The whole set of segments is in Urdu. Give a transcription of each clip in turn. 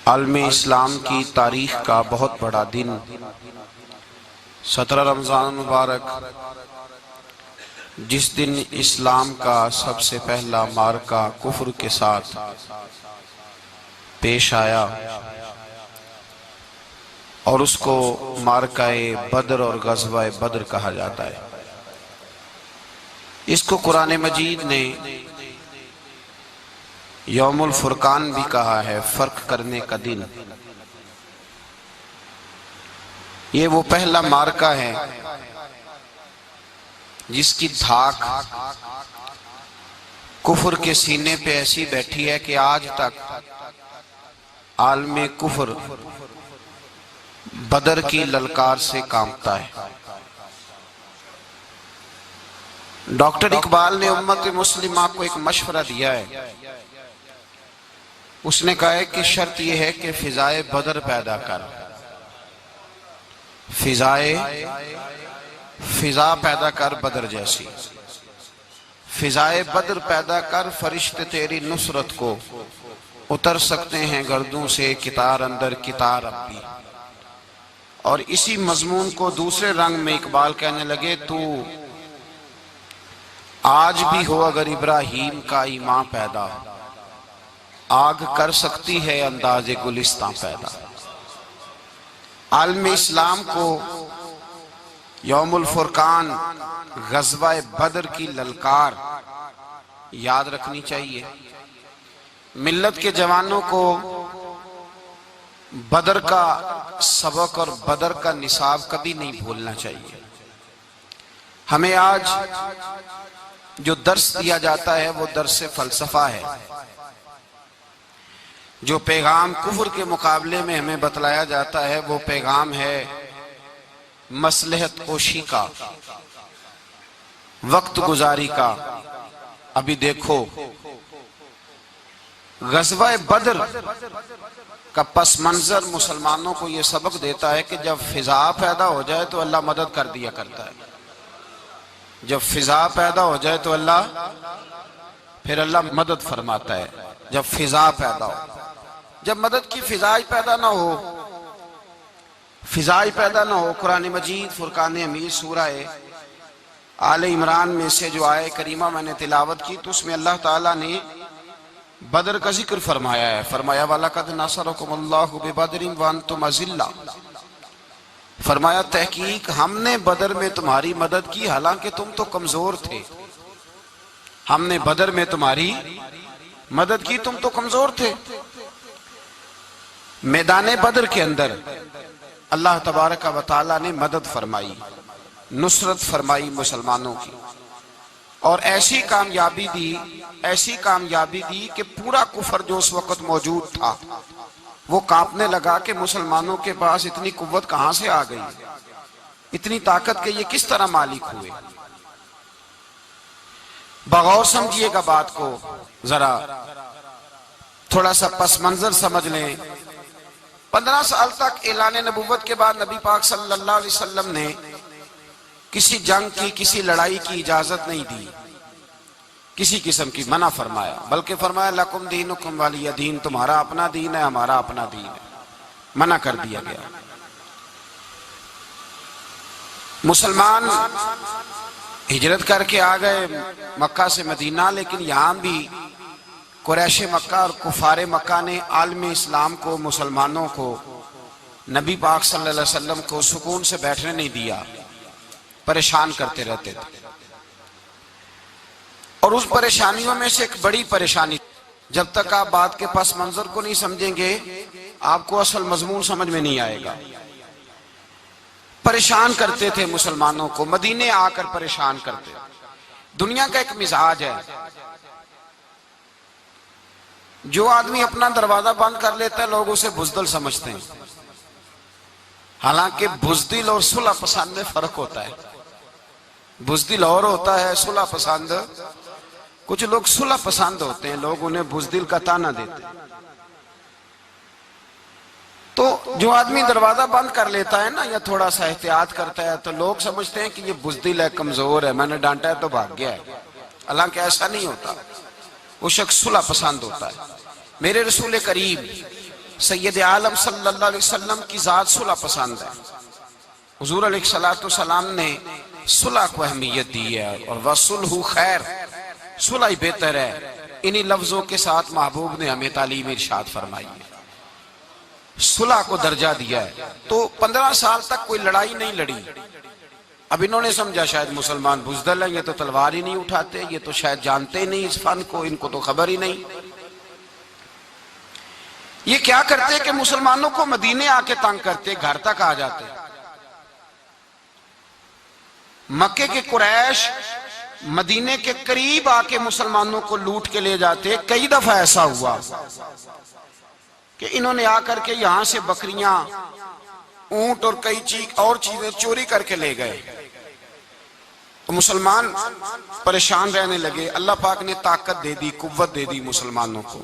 عالم اسلام کی تاریخ کا بہت بڑا دن 17 رمضان مبارک، جس دن اسلام کا سب سے پہلا معرکہ کفر کے ساتھ پیش آیا اور اس کو معرکہ بدر اور غزوہ بدر کہا جاتا ہے۔ اس کو قرآن مجید نے یوم الفرقان بھی کہا ہے، فرق کرنے کا دن۔ یہ وہ پہلا معرکہ ہے جس کی دھاک کفر کے سینے پہ ایسی بیٹھی ہے کہ آج تک عالم کفر بدر کی للکار سے کانپتا ہے۔ ڈاکٹر اقبال نے امت مسلمہ کو ایک مشورہ دیا ہے۔ اس نے کہا ہے کہ شرط یہ ہے کہ فضائے بدر پیدا کر، فضا پیدا کر بدر جیسی، فضائے بدر پیدا کر، فرشتے تیری نصرت کو اتر سکتے ہیں گردوں سے کتار اندر کتار اب بھی۔ اور اسی مضمون کو دوسرے رنگ میں اقبال کہنے لگے، تو آج بھی ہو اگر ابراہیم کا ایمان پیدا، آگ کر سکتی ہے انداز گلستان پیدا۔ عالم اسلام کو یوم الفرقان، غزوہ بدر کی للکار یاد رکھنی چاہیے۔ ملت کے جوانوں کو بدر کا سبق اور بدر کا نصاب کبھی نہیں بھولنا چاہیے۔ ہمیں آج جو درس دیا جاتا ہے وہ درس فلسفہ ہے۔ جو پیغام کفر کے مقابلے میں ہمیں بتلایا جاتا ہے وہ پیغام ہے مصلحت کوشی کا، وقت گزاری کا۔ ابھی دیکھو غزوہ بدر کا پس منظر مسلمانوں کو یہ سبق دیتا ہے کہ جب فضا پیدا ہو جائے تو اللہ مدد کر دیا کرتا ہے۔ جب فضا پیدا ہو جائے تو پھر اللہ مدد فرماتا ہے۔ جب فضا پیدا ہو، جب مدد کی فضا پیدا نہ ہو، قرآن مجید فرقان حمید سورہ آل عمران میں سے جو آیہ کریمہ میں نے تلاوت کی تو اس میں اللہ تعالیٰ نے بدر کا ذکر فرمایا ہے۔ فرمایا وَلَقَدْ نَصَرَكُمُ اللَّهُ بِبَدْرٍ وَأَنْتُمْ أَذِلَّةٌ، فرمایا تحقیق ہم نے بدر میں تمہاری مدد کی حالانکہ تم تو کمزور تھے۔ ہم نے بدر میں تمہاری مدد کی، تم تو کمزور تھے۔ میدان بدر کے اندر اللہ تبارک و تعالیٰ نے مدد فرمائی، نصرت فرمائی مسلمانوں کی، اور ایسی کامیابی دی کہ پورا کفر جو اس وقت موجود تھا وہ کانپنے لگا کہ مسلمانوں کے پاس اتنی قوت کہاں سے آ گئی، اتنی طاقت کہ یہ کس طرح مالک ہوئے۔ بغور سمجھیے گا بات کو، ذرا تھوڑا سا پس منظر سمجھ لیں۔ 15 سال تک اعلان نبوت کے بعد نبی پاک صلی اللہ علیہ وسلم نے کسی جنگ کی، کسی لڑائی کی اجازت نہیں دی، کسی قسم کی منع فرمایا، بلکہ فرمایا لکم دینکم ولی دین، تمہارا اپنا دین ہے ہمارا اپنا دین ہے، منع کر دیا گیا۔ مسلمان ہجرت کر کے آ گئے مکہ سے مدینہ، لیکن یہاں بھی قریش مکہ اور کفار مکہ نے عالم اسلام کو، مسلمانوں کو، نبی پاک صلی اللہ علیہ وسلم کو سکون سے بیٹھنے نہیں دیا، پریشان کرتے رہتے تھے۔ اور اس پریشانیوں میں سے ایک بڑی پریشانی، جب تک آپ بات کے پس منظر کو نہیں سمجھیں گے آپ کو اصل مضمون سمجھ میں نہیں آئے گا۔ پریشان کرتے تھے مسلمانوں کو، مدینے آ کر پریشان کرتے۔ دنیا کا ایک مزاج ہے، جو آدمی اپنا دروازہ بند کر لیتا ہے لوگ اسے بزدل سمجھتے ہیں، حالانکہ بزدل اور صلح پسند میں فرق ہوتا ہے۔ بزدل اور ہوتا ہے، صلح پسند، کچھ لوگ صلح پسند ہوتے ہیں، لوگ انہیں بزدل کا طعنہ دیتے ہیں۔ تو جو آدمی دروازہ بند کر لیتا ہے نا، یا تھوڑا سا احتیاط کرتا ہے، تو لوگ سمجھتے ہیں کہ یہ بزدل ہے، کمزور ہے، میں نے ڈانٹا ہے تو بھاگ گیا ہے، حالانکہ ایسا نہیں ہوتا۔ وہ شخص صلح پسند ہوتا ہے۔ میرے رسول کریم سید عالم صلی اللہ علیہ وسلم کی ذات صلح پسند ہے. حضور علیہ السلام نے صلح کو اہمیت دی ہے اور وَصُلْحُ خیر، صلح ہی بہتر ہے. انہی لفظوں کے ساتھ محبوب نے ہمیں تعلیم ارشاد فرمائی ہے، صلح کو درجہ دیا ہے. تو 15 سال تک کوئی لڑائی نہیں لڑی. اب انہوں نے سمجھا شاید مسلمان بزدل ہیں، یہ تو تلوار ہی نہیں اٹھاتے، یہ تو شاید جانتے ہی نہیں اس فن کو، ان کو تو خبر ہی نہیں. یہ کیا کرتے کہ مسلمانوں کو مدینے آ کے تنگ کرتے، گھر تک آ جاتے. مکے کے قریش مدینے کے قریب آ کے مسلمانوں کو لوٹ کے لے جاتے. کئی دفعہ ایسا ہوا کہ انہوں نے آ کر کے یہاں سے بکریاں، اونٹ اور کئی اور چیزیں چوری کر کے لے گئے. تو مسلمان پریشان رہنے لگے. اللہ پاک نے طاقت دے دی، قوت دے دی مسلمانوں کو.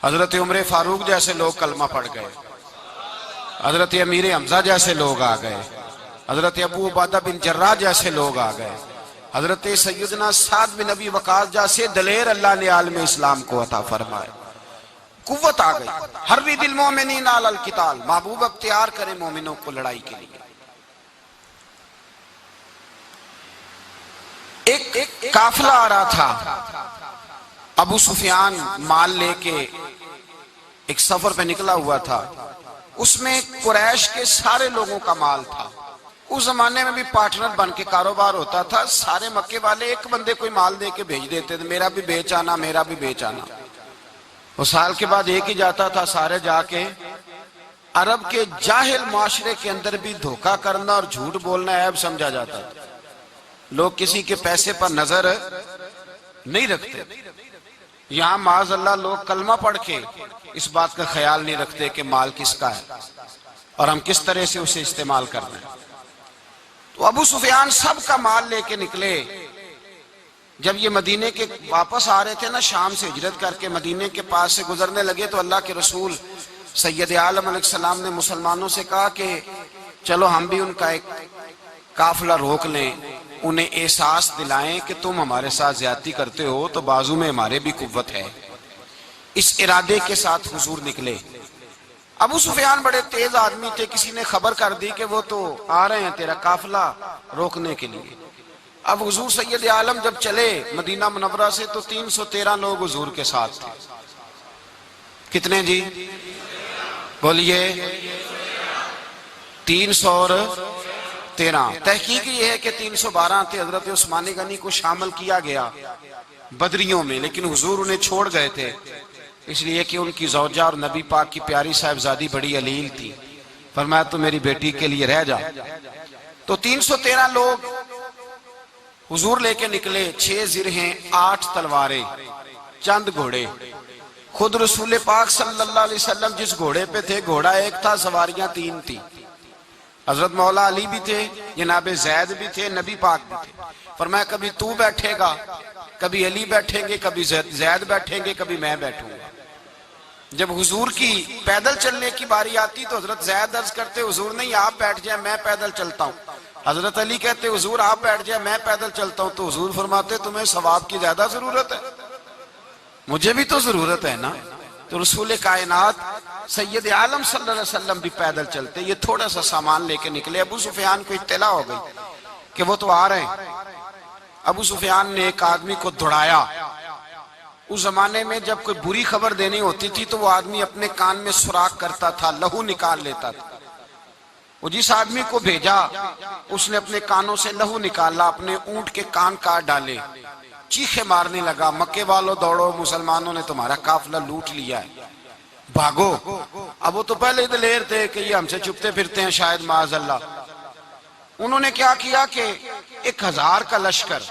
حضرت عمر فاروق جیسے لوگ کلمہ پڑھ گئے، حضرت امیر حمزہ جیسے لوگ آ گئے، حضرت ابو عبیدہ بن جراح جیسے لوگ آ گئے، حضرت سیدنا سعد بن ابی وقاص جیسے دلیر اللہ نے عالم اسلام کو عطا فرمائے. قوت آ گئی. حرِّضِ المؤمنین علی القتال، محبوب اب تیار کریں مومنوں کو لڑائی کے لیے. ایک قافلہ آ رہا تھا. ابو سفیان مال لے کے ایک سفر پہ نکلا ہوا تھا. اس میں قریش کے سارے لوگوں کا مال تھا. اس زمانے میں بھی پارٹنر بن کے کاروبار ہوتا تھا. سارے مکے والے ایک بندے کوئی مال دے کے بھیج دیتے تھے، میرا بھی بیچ آنا، میرا بھی بیچ آنا. وہ سال کے بعد ایک ہی جاتا تھا. سارے جا کے عرب کے جاہل معاشرے کے اندر بھی دھوکہ کرنا اور جھوٹ بولنا عیب سمجھا جاتا تھا. لوگ کسی کے پیسے پر نظر نہیں رکھتے. یہاں معاذ اللہ لوگ کلمہ پڑھ کے اس بات کا خیال نہیں رکھتے کہ مال کس کا ہے اور ہم کس طرح سے اسے استعمال کرنا ہے. تو ابو سفیان سب کا مال لے کے نکلے. جب یہ مدینے کے واپس آ رہے تھے نا، شام سے ہجرت کر کے مدینے کے پاس سے گزرنے لگے، تو اللہ کے رسول سید عالم علیہ السلام نے مسلمانوں سے کہا کہ چلو ہم بھی ان کا ایک قافلہ روک لیں، انہیں احساس دلائیں کہ تم ہمارے ساتھ زیادتی کرتے ہو تو بازو میں ہمارے بھی قوت ہے. اس ارادے کے ساتھ حضور نکلے. ابو سفیان بڑے تیز آدمی تھے. کسی نے خبر کر دی کہ وہ تو آ رہے ہیں تیرا قافلہ روکنے کے لیے. اب حضور سید عالم جب چلے مدینہ منورہ سے تو 313 لوگ حضور کے ساتھ تھے. کتنے جی؟ بولیے. 313. تحقیق یہ ہے کہ 312 تھے. حضرت عثمان غنی کو شامل کیا گیا بدریوں میں، لیکن حضور انہیں چھوڑ گئے تھے اس لیے کہ ان کی زوجہ اور نبی پاک کی پیاری صاحبزادی بڑی علیل تھی. فرمایا تو میری بیٹی کے لیے رہ جا. تو 313 لوگ حضور لے کے نکلے. 6 زرہیں، 8 تلواریں، چند گھوڑے. خود رسول پاک صلی اللہ علیہ وسلم جس گھوڑے پہ تھے، گھوڑا ایک تھا، سواریاں 3 تھی. حضرت مولا علی بھی تھے، جناب زید بھی تھے، نبی پاک بھی تھے. فرمایا کبھی تو بیٹھے گا، کبھی علی بیٹھیں گے، کبھی زید بیٹھیں گے، کبھی میں بیٹھوں گا. جب حضور کی پیدل چلنے کی باری آتی تو حضرت زید عرض کرتے حضور نہیں آپ بیٹھ جائیں میں پیدل چلتا ہوں. حضرت علی کہتے حضور آپ بیٹھ جائیں میں پیدل چلتا ہوں. تو حضور فرماتے تمہیں ثواب کی زیادہ ضرورت ہے، مجھے بھی تو ضرورت ہے نا. تو رسول کائنات سید عالم صلی اللہ علیہ وسلم بھی پیدل چلتے. یہ تھوڑا سا سامان لے کے نکلے. ابو سفیان کو اطلاع ہو گئی کہ وہ تو آ رہے ہیں. ابو سفیان نے ایک آدمی کو دوڑایا. اس زمانے میں جب کوئی بری خبر دینی ہوتی تھی تو وہ آدمی اپنے کان میں سوراخ کرتا تھا، لہو نکال لیتا تھا. وہ جس آدمی کو بھیجا اس نے اپنے کانوں سے لہو نکالا، اپنے اونٹ کے کان کاٹ ڈالے، چیخے مارنے لگا مکے والوں دوڑو، مسلمانوں نے تمہارا قافلہ لوٹ لیا ہے، بھاگو. اب وہ تو پہلے دلیر تھے کہ یہ ہم سے چھپتے پھرتے ہیں شاید معاذ اللہ. انہوں نے کیا کیا کہ 1000 کا لشکر،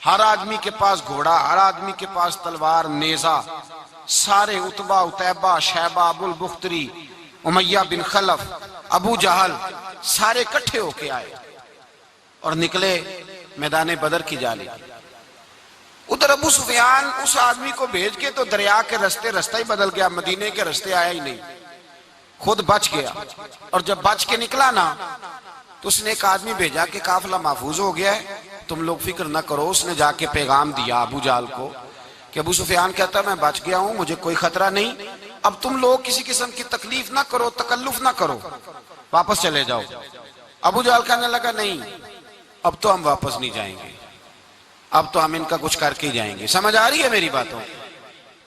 ہر آدمی کے پاس گھوڑا، ہر آدمی کے پاس تلوار، نیزہ، سارے عتبہ، عتیبہ، شیبہ، ابو البختری، امیہ بن خلف، ابو جہل، سارے اکٹھے ہو کے آئے اور نکلے میدان بدر کی جانب. ادھر ابو سفیان اس آدمی کو بھیج کے تو دریا کے رستہ ہی بدل گیا، مدینے کے رستے آیا ہی نہیں، خود بچ گیا. اور جب بچ کے نکلا نا تو اس نے ایک آدمی بھیجا کہ قافلہ محفوظ ہو گیا ہے، تم لوگ فکر نہ کرو. اس نے جا کے پیغام دیا ابو جہل کو کہ ابو سفیان کہتا میں بچ گیا ہوں، مجھے کوئی خطرہ نہیں، اب تم لوگ کسی قسم کی تکلیف نہ کرو، تکلف نہ کرو، واپس چلے جاؤ۔ ابو جہل کہنے لگا نہیں، اب تو ہم واپس نہیں جائیں گے، اب تو ہم ان کا کچھ کر کے ہی جائیں گے۔ سمجھ آ رہی ہے میری باتوں؟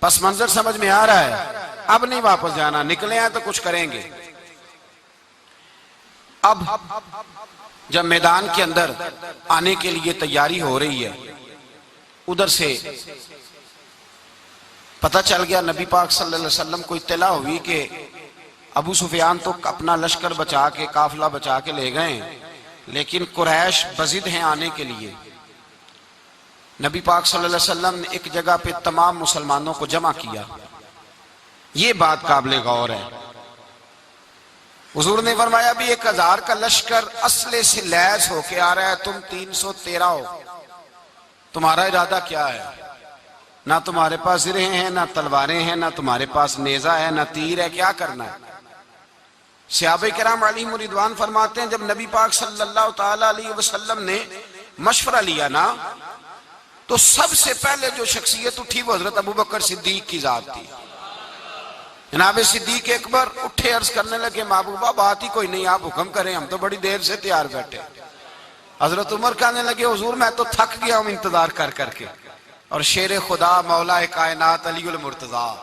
پس منظر سمجھ میں آ رہا ہے؟ اب نہیں واپس جانا، نکلے ہیں تو کچھ کریں گے۔ اب جب میدان کے اندر آنے کے لیے تیاری ہو رہی ہے، ادھر سے پتہ چل گیا، نبی پاک صلی اللہ علیہ وسلم کو اطلاع ہوئی کہ ابو سفیان تو اپنا لشکر بچا کے، قافلہ بچا کے لے گئے، لیکن قریش بضد ہیں آنے کے لیے۔ نبی پاک صلی اللہ علیہ وسلم نے ایک جگہ پہ تمام مسلمانوں کو جمع کیا۔ یہ بات قابل غور ہے۔ حضور نے فرمایا بھی 1000 کا لشکر اسلحے سے لیس ہو کے آ رہا ہے، تم 313 ہو، تمہارا ارادہ کیا ہے؟ نہ تمہارے پاس زرہیں ہیں، نہ تلواریں ہیں، نہ تمہارے پاس نیزہ ہے، نہ تیر ہے، کیا کرنا ہے؟ صحابہ کرام علیہم رضوان فرماتے ہیں جب نبی پاک صلی اللہ تعالی علیہ وسلم نے مشورہ لیا نا، تو سب سے پہلے جو شخصیت اٹھی وہ حضرت ابوبکر صدیق کی ذات تھی۔ جناب صدیق اکبر اٹھے، عرض کرنے لگے محبوبہ بات ہی کوئی نہیں، آپ حکم کریں، ہم تو بڑی دیر سے تیار بیٹھے۔ حضرت عمر کہنے لگے حضور میں تو تھک گیا ہوں انتظار کر کر کے۔ اور شیر خدا مولا کائنات علی المرتضیٰ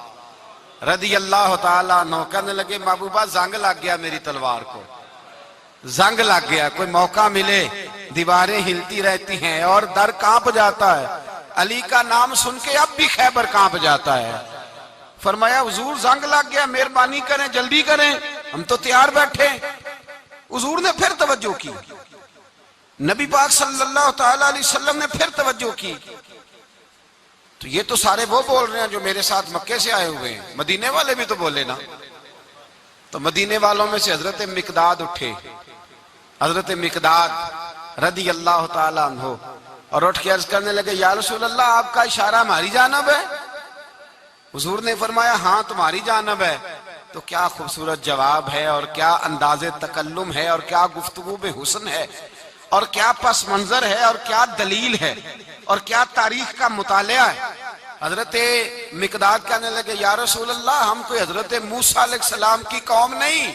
رضی اللہ تعالیٰ عنہ کہنے لگے محبوبہ زنگ لگ گیا میری تلوار کو، زنگ لگ گیا، کوئی موقع ملے دیواریں ہلتی رہتی ہیں اور در کانپ جاتا ہے، علی کا نام سن کے اب بھی خیبر کانپ جاتا ہے۔ فرمایا حضور زنگ لگ گیا، مہربانی کریں جلدی کریں، ہم تو تیار بیٹھے۔ حضور نے پھر توجہ کی، نبی پاک صلی اللہ تعالیٰ علیہ وسلم نے پھر توجہ کی، تو یہ تو سارے وہ بول رہے ہیں جو میرے ساتھ مکے سے آئے ہوئے ہیں، مدینے والے بھی تو بولے نا۔ تو مدینے والوں میں سے حضرت مقداد اٹھے، حضرت مقداد رضی اللہ تعالیٰ عنہ، اور اٹھ کے عرض کرنے لگے یا رسول اللہ آپ کا اشارہ ہماری جانب ہے؟ حضور نے فرمایا ہاں تمہاری جانب ہے۔ تو کیا خوبصورت جواب ہے، اور کیا انداز تکلم ہے، اور کیا گفتگو میں حسن ہے، اور کیا پس منظر ہے، اور کیا دلیل ہے، اور کیا تاریخ کا مطالعہ ہے۔ حضرت مقداد کہنے لگے یا رسول اللہ ہم کوئی حضرت موسیٰ علیہ السلام کی قوم نہیں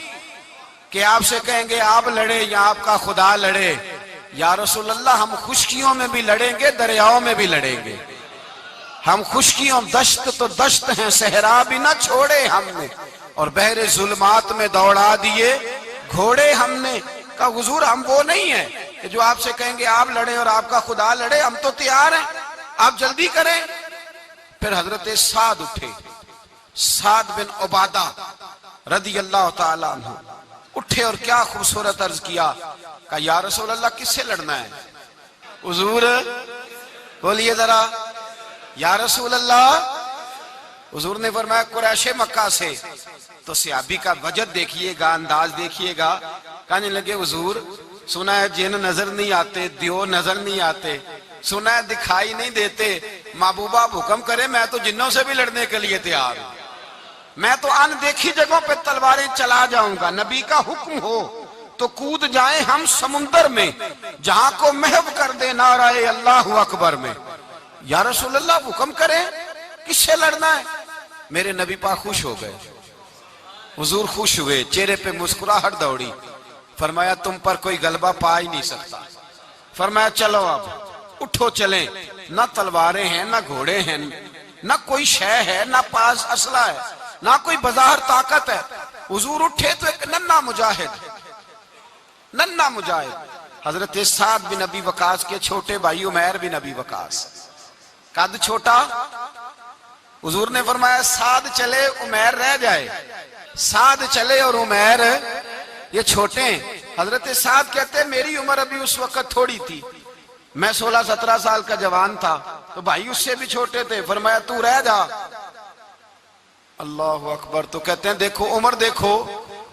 کہ آپ سے کہیں گے آپ لڑے یا آپ کا خدا لڑے۔ یا رسول اللہ ہم خشکیوں میں بھی لڑیں گے، دریاؤں میں بھی لڑیں گے، ہم خشکیوں دشت تو دشت ہیں، صحرا بھی نہ چھوڑے ہم نے، اور بحر ظلمات میں دوڑا دیے گھوڑے ہم نے۔ کہا حضور ہم وہ نہیں ہیں کہ جو آپ سے کہیں گے آپ لڑیں اور آپ کا خدا لڑے، ہم تو تیار ہیں، آپ جلدی کریں۔ پھر حضرت سعد اٹھے، سعد بن عبادہ رضی اللہ تعالیٰ عنہ اٹھے، اور کیا خوبصورت عرض کیا، کہا یا رسول اللہ کس سے لڑنا ہے؟ حضور بولیے ذرا یا رسول اللہ۔ حضور نے فرمایا قریش مکہ سے۔ تو صحابی کا وجد دیکھیے گا، انداز دیکھیے گا، کہنے لگے حضور سنا ہے جن نظر نہیں آتے، دیو نظر نہیں آتے، سنا ہے دکھائی نہیں دیتے، محبوبہ آپ حکم کرے میں تو جنوں سے بھی لڑنے کے لیے تیار ہوں، میں تو ان دیکھی جگہوں پہ تلواریں چلا جاؤں گا، نبی کا حکم ہو تو کود جائیں ہم سمندر میں، جہاں کو محو کر دے نعرہ اللہ اکبر میں۔ یا رسول اللہ حکم کریں کس سے لڑنا ہے؟ میرے نبی پاک خوش ہو گئے، حضور خوش ہوئے، چہرے پہ مسکراہٹ دوڑی، فرمایا تم پر کوئی غلبہ پا ہی نہیں سکتا۔ فرمایا چلو اب اٹھو چلیں، نہ تلواریں ہیں، نہ گھوڑے ہیں، نہ کوئی شے ہے، نہ پاس اسلحہ ہے، نہ کوئی بظاہر طاقت ہے۔ حضور اٹھے تو ایک ننھا مجاہد حضرت سعد بن ابی وقاص کے چھوٹے بھائی عمیر بن ابی وقاص، قد چھوٹا، حضور نے فرمایا سعد چلے عمیر رہ جائے، سعد چلے اور عمیر یہ چھوٹے ہیں۔ حضرت سعد کہتے ہیں میری عمر ابھی اس وقت تھوڑی تھی، میں 16-17 سال کا جوان تھا، تو بھائی اس سے بھی چھوٹے تھے، فرمایا تو رہ جا۔ اللہ اکبر۔ تو کہتے ہیں دیکھو عمر دیکھو،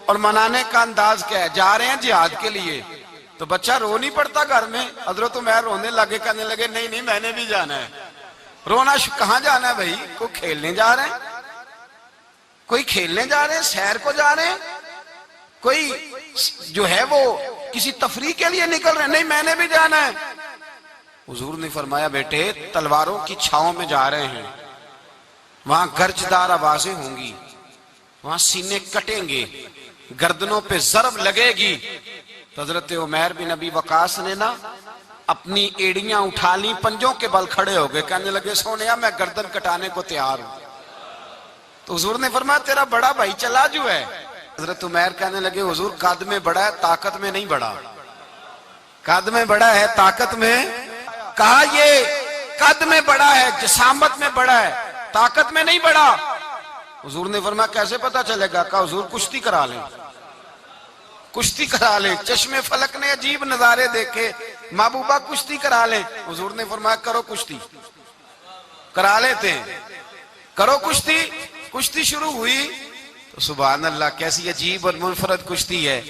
اور منانے کا انداز کیا ہے، جا رہے ہیں جہاد کے لیے، تو بچہ رو نہیں پڑتا گھر میں۔ حضرت عمیر رونے لگے، کہنے لگے نہیں نہیں میں نے بھی جانا ہے۔ رونا کہاں جانا ہے بھائی؟ کوئی کھیلنے جا رہے ہیں، کوئی کھیلنے جا رہے ہیں، سیر کو جا رہے ہیں، کوئی جو ہے وہ کسی تفریح کے لیے نکل رہے ہیں، نہیں میں نے بھی جانا ہے۔ حضور نے فرمایا بیٹے تلواروں کی چھاؤں میں جا رہے ہیں، وہاں گرجدار آوازیں ہوں گی، وہاں سینے کٹیں گے، گردنوں پہ ضرب لگے گی. تو حضرت عمیر بن ابی وقاص نے نا اپنی ایڑیاں اٹھا لی، پنجوں کے بل کھڑے ہو گئے، کہنے لگے سونیا میں گردن کٹانے کو تیار ہوں. تو حضور نے فرمایا تیرا بڑا بھائی چلا جو ہے. حضرت عمیر کہنے لگے حضور قد میں بڑا ہے، طاقت میں نہیں بڑا. قد میں بڑا ہے، طاقت میں. کہا یہ قد میں بڑا ہے، جسامت میں بڑا ہے، طاقت میں نہیں بڑا. حضور نے فرمایا کیسے پتا چلے گا؟ کہا حضور کشتی کرا لیں، کشتی کرا لیں. چشم فلک نے عجیب نظارے دیکھے، محبوبہ کشتی کرا لیں. حضور نے فرمایا کرو کشتی. کرا لیتے ہیں، کرو کشتی. کشتی شروع ہوئی تو سبحان اللہ کیسی عجیب اور منفرد کشتی ہے.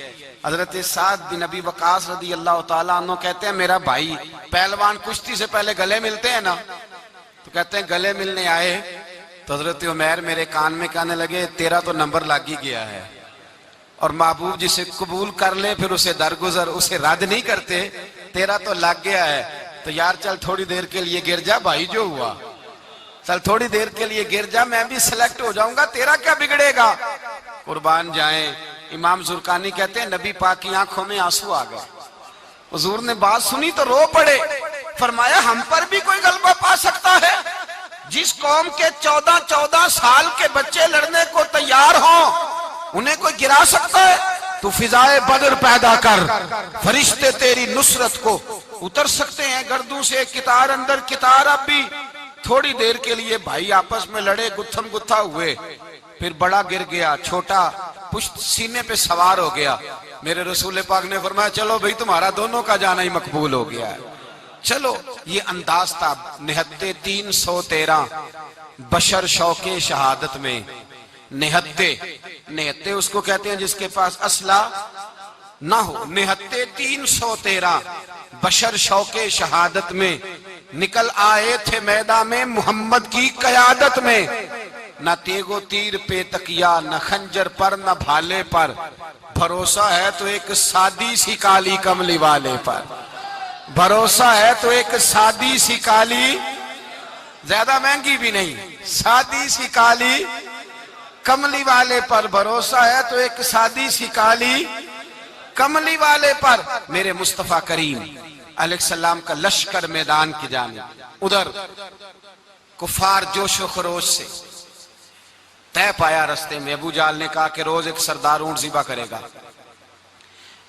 حضرت سعد بن ابی وقاص رضی اللہ تعالیٰ عنہ کہتے ہیں میرا بھائی پہلوان کشتی سے پہلے گلے ملتے ہیں نا، تو کہتے ہیں گلے ملنے آئے. تو حضرت عمیر میرے کان میں کہنے لگے تیرا تو نمبر لگ ہی گیا ہے، اور محبوب جسے قبول کر لے پھر اسے درگزر، اسے رد نہیں کرتے. تیرا تو لگ گیا ہے، تو یار چل تھوڑی دیر کے لیے گر جا بھائی، جو ہوا چل تھوڑی دیر کے لیے گر جا، میں بھی سلیکٹ ہو جاؤں گا، تیرا کیا بگڑے گا. قربان جائیں. امام زرقانی کہتے ہیں نبی پاک کی آنکھوں میں آنسو آ گئے. حضور نے بات سنی تو رو پڑے. فرمایا ہم پر بھی کوئی غلبہ پا سکتا ہے؟ جس قوم کے 14 سال کے بچے لڑنے کو تیار ہوں انہیں کوئی گرا سکتا ہے؟ تو فضائے بدر پیدا کر، فرشتے تیری نصرت کو اتر سکتے ہیں گردوں سے کتار اندر کتار. اب بھی تھوڑی دیر کے لیے بھائی آپس میں لڑے، گتھم گتھا ہوئے، پھر بڑا گر گیا، چھوٹا پشت سینے پہ سوار ہو گیا. میرے رسول پاک نے فرمایا چلو بھئی تمہارا دونوں کا جانا ہی مقبول ہو گیا ہے، چلو. یہ انداز تھا. نہتے 313 بشر شوق شہادت میں. نہتے اس کو کہتے ہیں جس کے پاس اسلحہ نہ ہو. نہتے 313 بشر شوق شہادت میں نکل آئے تھے میدان میں محمد کی قیادت میں. نہ تیگ و تیر پہ تکیا، نہ خنجر پر نہ بھالے پر، بھروسہ ہے تو ایک سادی سی کالی کملی والے پر. بھروسہ ہے تو ایک سادی سی کالی، زیادہ مہنگی بھی نہیں، سادی سی کالی کملی والے پر. بھروسہ ہے تو ایک سادی سی کالی کملی والے پر. میرے مصطفیٰ کریم علیہ السلام کا لشکر میدان کی جانب، ادھر کفار جوش و خروش سے طے پایا. رستے میں ابو جہل نے کہا کہ روز ایک سردار اونٹ ذبح کرے گا،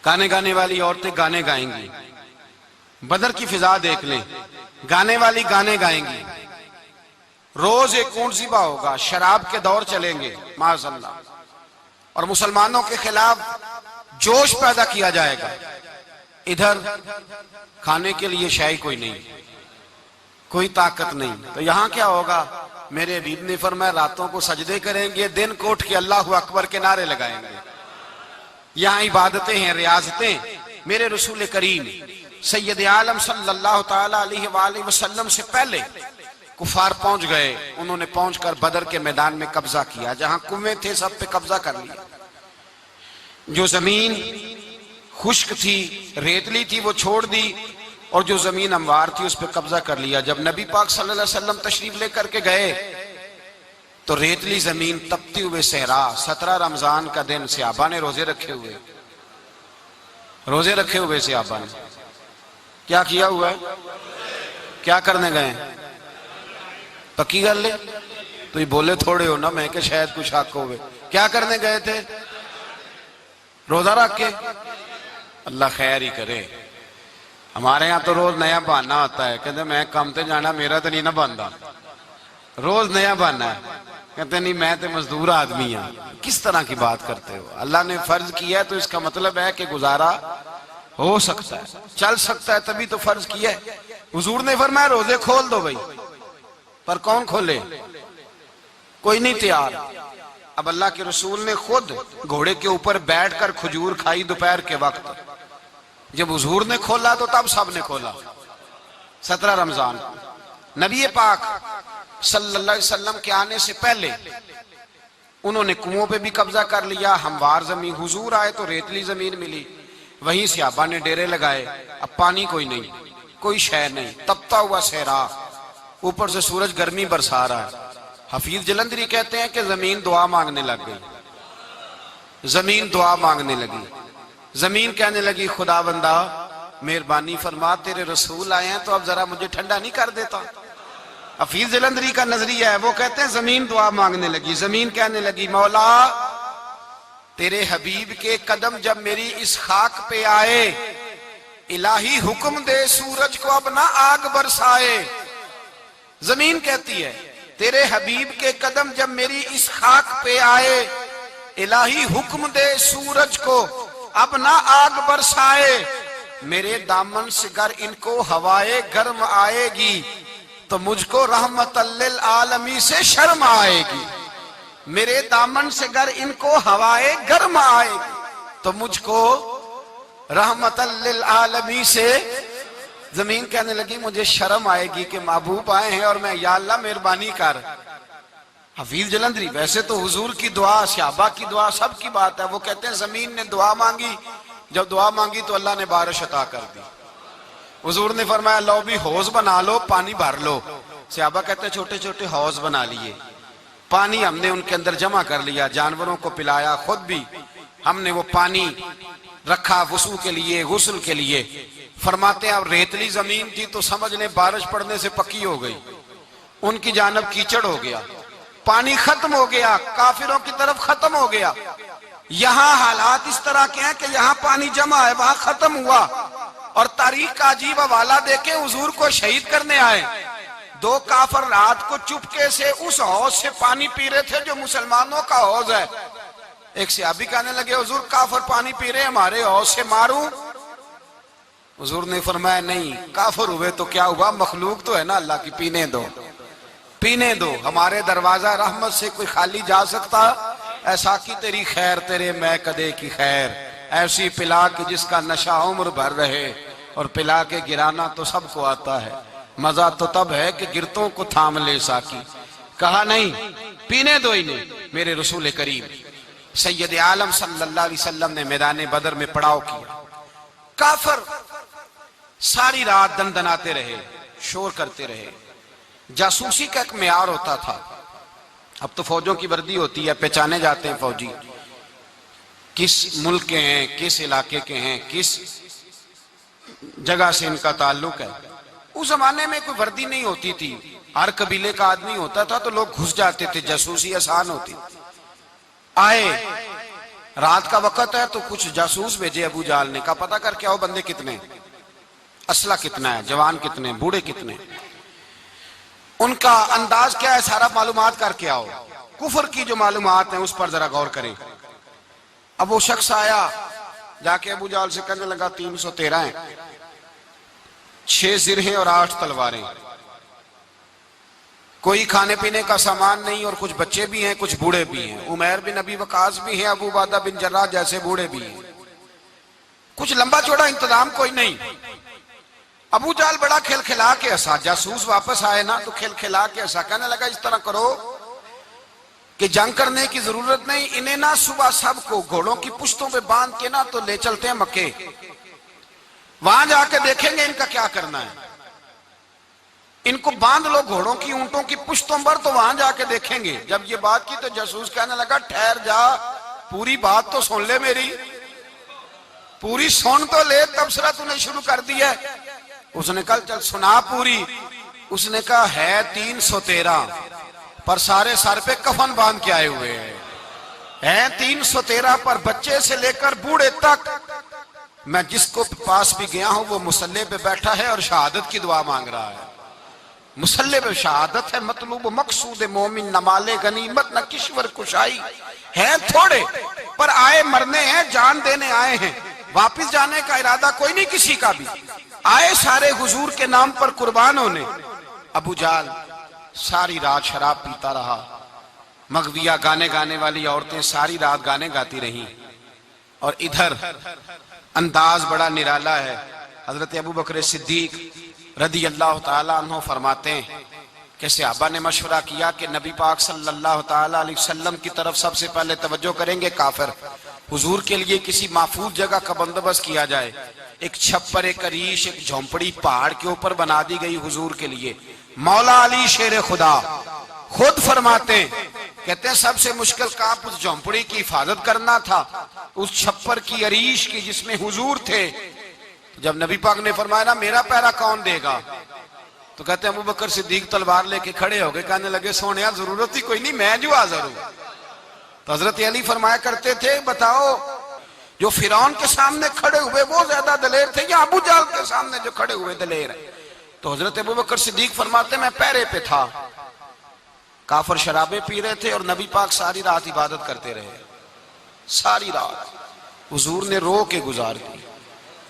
گانے گانے والی عورتیں گانے گائیں گی. بدر کی فضا دیکھ لیں، گانے والی گانے گائیں گی، روز ایک اونٹ ذبح ہوگا، شراب کے دور چلیں گے معاذ اللہ، اور مسلمانوں کے خلاف جوش پیدا کیا جائے گا. ادھر کھانے کے لیے شے کوئی نہیں، کوئی طاقت نہیں. تو یہاں کیا ہوگا؟ میرے حبیب نے فرمایا راتوں کو سجدے کریں گے، دن کو اٹھ کے اللہ اکبر کے نعرے لگائیں گے. یہاں عبادتیں ہیں، ریاضتیں. میرے رسول کریم سید عالم صلی اللہ تعالی علیہ وآلہ وسلم سے پہلے کفار پہنچ گئے. انہوں نے پہنچ کر بدر کے میدان میں قبضہ کیا. جہاں کنویں تھے سب پہ قبضہ کر لیا. جو زمین خشک تھی، ریتلی تھی، وہ چھوڑ دی، اور جو زمین ہموار تھی اس پہ قبضہ کر لیا. جب نبی پاک صلی اللہ علیہ وسلم تشریف لے کر کے گئے تو ریتلی زمین، تپتی ہوئے صحرا. 17 رمضان کا دن صحابہ نے روزے رکھے ہوئے صحابہ نے کیا کیا ہوا ہے؟ کیا کرنے گئے؟ پکی گل لے تو یہ بولے تھوڑے ہو نا، میں کہ شاید کچھ حق ہوئے. کیا کرنے گئے تھے؟ روزہ رکھ کے. اللہ خیر ہی کرے. ہمارے ہاں تو روز نیا بہانہ آتا ہے، کہتے میں کام تے جانا، میرا تو نہیں نہ بنتا. روز نیا بہانہ ہے، کہتے نہیں میں تو مزدور آدمی ہوں. کس طرح کی بات کرتے ہو؟ اللہ نے فرض کیا ہے تو اس کا مطلب ہے کہ گزارا ہو سکتا ہے، چل سکتا ہے، تبھی تو فرض کیا ہے. حضور نے فرمایا روزے کھول دو بھائی، پر کون کھولے؟ کوئی نہیں تیار. اب اللہ کے رسول نے خود گھوڑے کے اوپر بیٹھ کر کھجور کھائی دوپہر کے وقت. جب حضور نے کھولا تو تب سب نے کھولا. 17 رمضان نبی پاک صلی اللہ علیہ وسلم کے آنے سے پہلے انہوں نے کنووں پہ بھی قبضہ کر لیا. ہموار زمین، حضور آئے تو ریتلی زمین ملی، وہیں صحابہ نے ڈیرے لگائے. اب پانی کوئی نہیں، کوئی شے نہیں، تپتا ہوا صحرا، اوپر سے سورج گرمی برسا رہا ہے. حفیظ جلندری کہتے ہیں کہ زمین دعا مانگنے لگ گئی. زمین دعا مانگنے لگی. زمین کہنے لگی خدا بندہ مہربانی فرما تیرے رسول آئے ہیں تو اب ذرا مجھے ٹھنڈا نہیں کر دیتا. حفیظ جلندری کا نظریہ ہے، وہ کہتے ہیں زمین دعا مانگنے لگی. زمین کہنے لگی مولا تیرے حبیب کے قدم جب میری اس خاک پہ آئے، الہی حکم دے سورج کو اب نہ آگ برسائے. زمین کہتی ہے تیرے حبیب کے قدم جب میری اس خاک پہ آئے، الہی حکم دے سورج کو اب نہ آگ برسائے. میرے دامن سے گر ان کو ہوائے گرم آئے گی تو مجھ کو رحمت للعالمین سے شرم آئے گی. میرے دامن سے گر ان کو ہوائے گرم آئے گی تو مجھ کو رحمت للعالمین سے. زمین کہنے لگی مجھے شرم آئے گی کہ محبوب آئے ہیں اور میں یا اللہ مہربانی کر. حفیظ جلندری ویسے تو حضور کی دعا، صحابہ کی دعا سب کی بات ہے. وہ کہتے ہیں زمین نے دعا مانگی، جب دعا مانگی تو اللہ نے بارش عطا کر دی. حضور نے فرمایا لو بھی حوض بنا لو، پانی بھر لو. صحابہ کہتے ہیں چھوٹے چھوٹے حوض بنا لیے، پانی ہم نے ان کے اندر جمع کر لیا، جانوروں کو پلایا، خود بھی ہم نے وہ پانی رکھا وضو کے لیے، غسل کے لیے. فرماتے ہیں اب ریتلی زمین تھی تو سمجھ لیں بارش پڑنے سے پکی ہو گئی، ان کی جانب کیچڑ ہو گیا، پانی ختم ہو گیا، کافروں کی طرف ختم ہو گیا. یہاں حالات اس طرح کے ہیں کہ یہاں پانی جمع ہے، وہاں ختم ہوا. اور تاریخ کا عجیب حوالہ دیکھیں، حضور کو شہید کرنے آئے، 2 کافر رات کو چپکے سے اس حوض سے پانی پی رہے تھے جو مسلمانوں کا حوض ہے. ایک صحابی کہنے لگے حضور کافر پانی پی رہے ہیں، ہمارے حوض سے ماروں؟ حضور نے فرمایا نہیں، کافر ہوئے تو کیا ہوا، مخلوق تو ہے نا اللہ کی، پینے دو پینے دو. ہمارے دروازہ رحمت سے کوئی خالی جا سکتا؟ ایسا کی تیری خیر تیرے میں کدے کی خیر، ایسی پلا کہ جس کا نشہ عمر بھر رہے، اور پلا کے گرانا تو سب کو آتا ہے، مزہ تو تب ہے کہ گرتوں کو تھام لے ساکی. کہا نہیں پینے دو انہیں. میرے رسول کریم سید عالم صلی اللہ علیہ وسلم نے میدان بدر میں پڑاؤ کیا. کافر ساری رات دندناتے رہے، شور کرتے رہے. جاسوسی کا ایک معیار ہوتا تھا، اب تو فوجوں کی وردی ہوتی ہے، پہچانے جاتے ہیں فوجی کس ملک کے ہیں، کس علاقے کے ہیں، کس جگہ سے ان کا تعلق ہے. اس زمانے میں کوئی وردی نہیں ہوتی تھی، ہر قبیلے کا آدمی ہوتا تھا تو لوگ گھس جاتے تھے، جاسوسی آسان ہوتی. آئے رات کا وقت ہے تو کچھ جاسوس بھیجے ابو جہل نے، کہا پتہ کر کے آؤ بندے کتنے، اسلحہ کتنا ہے، جوان کتنے، بوڑھے کتنے، ان کا انداز کیا ہے، سارا معلومات کر کے آؤ. کفر کی جو معلومات ہیں اس پر ذرا غور کریں. اب وہ شخص آیا، جا کے ابو جہل سے کہنے لگا 313 ہیں، 6 زرہیں اور 8 تلواریں، کوئی کھانے پینے کا سامان نہیں، اور کچھ بچے بھی ہیں کچھ بوڑھے بھی ہیں، عمیر بن ابی وقاص بھی ہیں، ابو عبیدہ بن جراح جیسے بوڑھے بھی ہیں، کچھ لمبا چوڑا انتظام کوئی نہیں. ابو جہل بڑا کھل کھلا کے ہنسا، جاسوس واپس آئے نا تو کھل کھلا کے ہنسا، کہنے لگا اس طرح کرو کہ جنگ کرنے کی ضرورت نہیں، انہیں نا صبح سب کو گھوڑوں کی پشتوں پہ باندھ کے نا تو لے چلتے ہیں مکے، وہاں جا کے دیکھیں گے ان کا کیا کرنا ہے. ان کو باندھ لو گھوڑوں کی اونٹوں کی پشتوں پر، تو وہاں جا کے دیکھیں گے. جب یہ بات کی تو جاسوس کہنے لگا ٹھہر جا، پوری بات تو سن لے، میری پوری سن تو لے، تبصرہ تو نے شروع کر دی ہے. اس نے کہا چل سنا پوری. اس نے کہا ہے 313 پر سارے سر پہ کفن باندھ کے آئے ہوئے ہیں 313 پر بچے سے لے کر بوڑھے تک. میں جس کو پاس بھی گیا ہوں وہ مصلی پہ بیٹھا ہے اور شہادت کی دعا مانگ رہا ہے. مصلی پہ شہادت ہے، مطلوب مقصود مومن، نہ مال غنیمت نہ کشور کشائی. ہیں تھوڑے پر آئے مرنے ہیں، جان دینے آئے ہیں، واپس جانے کا ارادہ کوئی نہیں کسی کا بھی، آئے سارے حضور کے نام پر قربان ہونے. ابو جہل ساری رات شراب پیتا رہا. مغویہ گانے گانے والی عورتیں ساری رات گانے گاتی رہیں، اور ادھر انداز بڑا نرالا ہے. حضرت ابو بکر صدیق رضی اللہ تعالیٰ عنہ فرماتے ہیں کہ صحابہ نے مشورہ کیا کہ نبی پاک صلی اللہ تعالیٰ علیہ وسلم کی طرف سب سے پہلے توجہ کریں گے کافر. حضور کے لیے کسی محفوظ جگہ کا بندوبست کیا جائے. ایک چھپر، ایک عریش، ایک جھونپڑی پہاڑ کے اوپر بنا دی گئی حضور کے لیے. مولا علی شیر خدا خود فرماتے ہیں، کہتے ہیں سب سے مشکل کام اس جھونپڑی کی حفاظت کرنا تھا، اس چھپر کی عریش کی جس میں حضور تھے۔ جب نبی پاک نے فرمایا نا میرا پہرا کون دے گا، تو کہتے ہیں ابوبکر صدیق تلوار لے کے کھڑے ہو گئے، کہنے لگے سونیا ضرورت ہی کوئی نہیں، میں جو حاضر ہوں۔ تو حضرت علی فرمایا کرتے تھے بتاؤ جو فرعون کے سامنے کھڑے ہوئے وہ زیادہ دلیر تھے یا ابو جہل کے سامنے جو کھڑے ہوئے دلیر ہیں؟ تو حضرت ابوبکر صدیق فرماتے میں پہرے پہ تھا، کافر شرابیں پی رہے تھے اور نبی پاک ساری رات عبادت کرتے رہے، ساری رات حضور نے رو کے گزار دی۔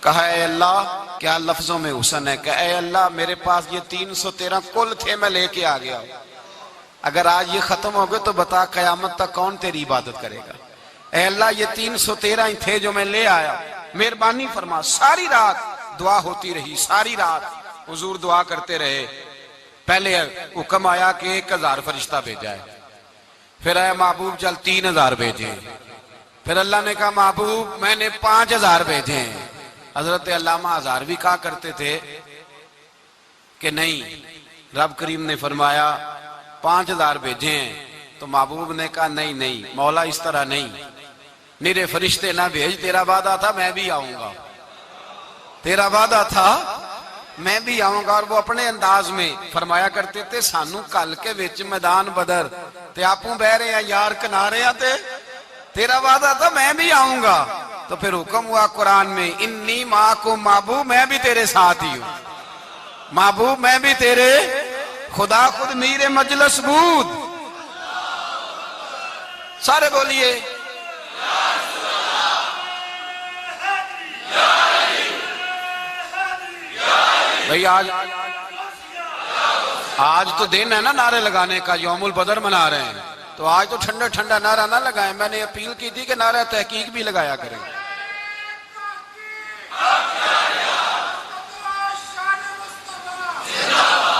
کہا اے اللہ، کیا لفظوں میں حسن ہے کہ اے اللہ میرے پاس یہ 313 کل تھے میں لے کے آ گیا ہوں، اگر آج یہ ختم ہو گئے تو بتا قیامت تک کون تیری عبادت کرے گا؟ اے اللہ یہ 313 ہی تھے جو میں لے آیا، مہربانی فرما۔ ساری رات دعا ہوتی رہی، ساری رات حضور دعا کرتے رہے۔ پہلے حکم آیا کہ 1000 فرشتہ بھیجا ہے، پھر آیا محبوب چل 3000 بھیجے، پھر اللہ نے کہا محبوب میں نے 5000 بھیجے ہیں۔ حضرت علامہ ہزاروی کہا کرتے تھے کہ نہیں، رب کریم نے فرمایا 5000 بھیجے ہیں، تو محبوب نے کہا نہیں مولا اس طرح نہیں، میرے فرشتے نہ بھیج، تیرا وعدہ تھا میں بھی آؤں گا، تیرا وعدہ تھا میں بھی آؤں گا۔ اور وہ اپنے انداز میں فرمایا کرتے تھے سانو کل کے وچ میدان بدر تے آپوں بہ رہے ہیں یار کنارے آتے، تیرا وعدہ تھا میں بھی آؤں گا۔ تو پھر حکم ہوا قرآن میں انی معکم، محبوب میں بھی تیرے ساتھ ہی ہوں، محبوب میں بھی تیرے، خدا خود میر مجلس بود، سارے بولیے بھئی آج تو دن ہے نا نعرے لگانے کا، یوم البدر منا رہے ہیں، تو آج تو ٹھنڈا ٹھنڈا نعرہ نہ لگائیں، میں نے اپیل کی تھی کہ نعرہ تحقیق بھی لگایا کریں۔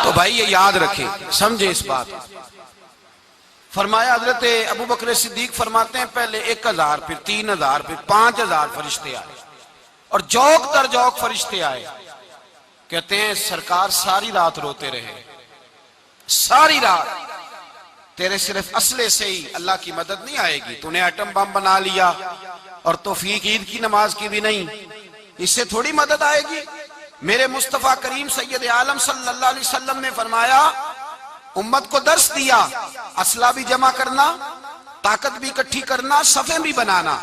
تو بھائی یہ یاد رکھیں، سمجھے اس بات۔ فرمایا حضرت ابوبکر صدیق فرماتے ہیں پہلے 1000 پھر 3000 پھر 5000 فرشتے آئے، اور جوق در جوق فرشتے آئے۔ کہتے ہیں سرکار ساری رات روتے رہے، ساری رات، تیرے صرف اسلحے سے ہی اللہ کی مدد نہیں آئے گی، تو نے ایٹم بم بنا لیا اور توفیق عید کی نماز کی بھی نہیں، اس سے تھوڑی مدد آئے گی۔ میرے مصطفیٰ کریم سید عالم صلی اللہ علیہ وسلم نے فرمایا امت کو درس دیا، اسلحہ بھی جمع کرنا، طاقت بھی اکٹھی کرنا، صفیں بھی بنانا،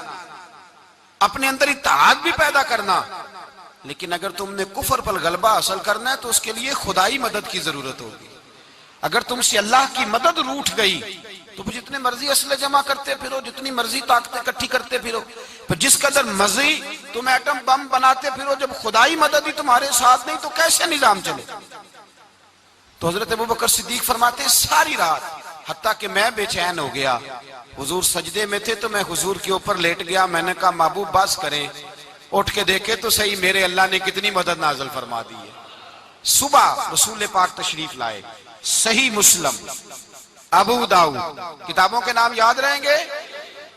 اپنے اندر اتحاد بھی پیدا کرنا، لیکن اگر تم نے کفر پر غلبہ حاصل کرنا ہے تو اس کے لیے خدائی مدد کی ضرورت ہوگی۔ اگر تم سے اللہ کی مدد روٹ گئی تو جتنے مرضی اسلحے جمع کرتے پھرو، جتنی مرضی طاقتیں اکٹھی کرتے پھرو، پھر جس قدر مرضی تم ایٹم بم بناتے پھرو، جب خدائی مدد ہی تمہارے ساتھ نہیں تو کیسے نظام چلے؟ تو حضرت ابوبکر صدیق فرماتے ہیں ساری رات، حتیٰ کہ میں بے چین ہو گیا، حضور سجدے میں تھے تو میں حضور کے اوپر لیٹ گیا، میں نے کہا محبوب بس کریں، اٹھ کے دیکھے تو صحیح میرے اللہ نے کتنی مدد نازل فرما دی ہے۔ صبح رسول پاک تشریف لائے، صحیح مسلم، ابو داؤد، کتابوں کے نام یاد رہیں گے۔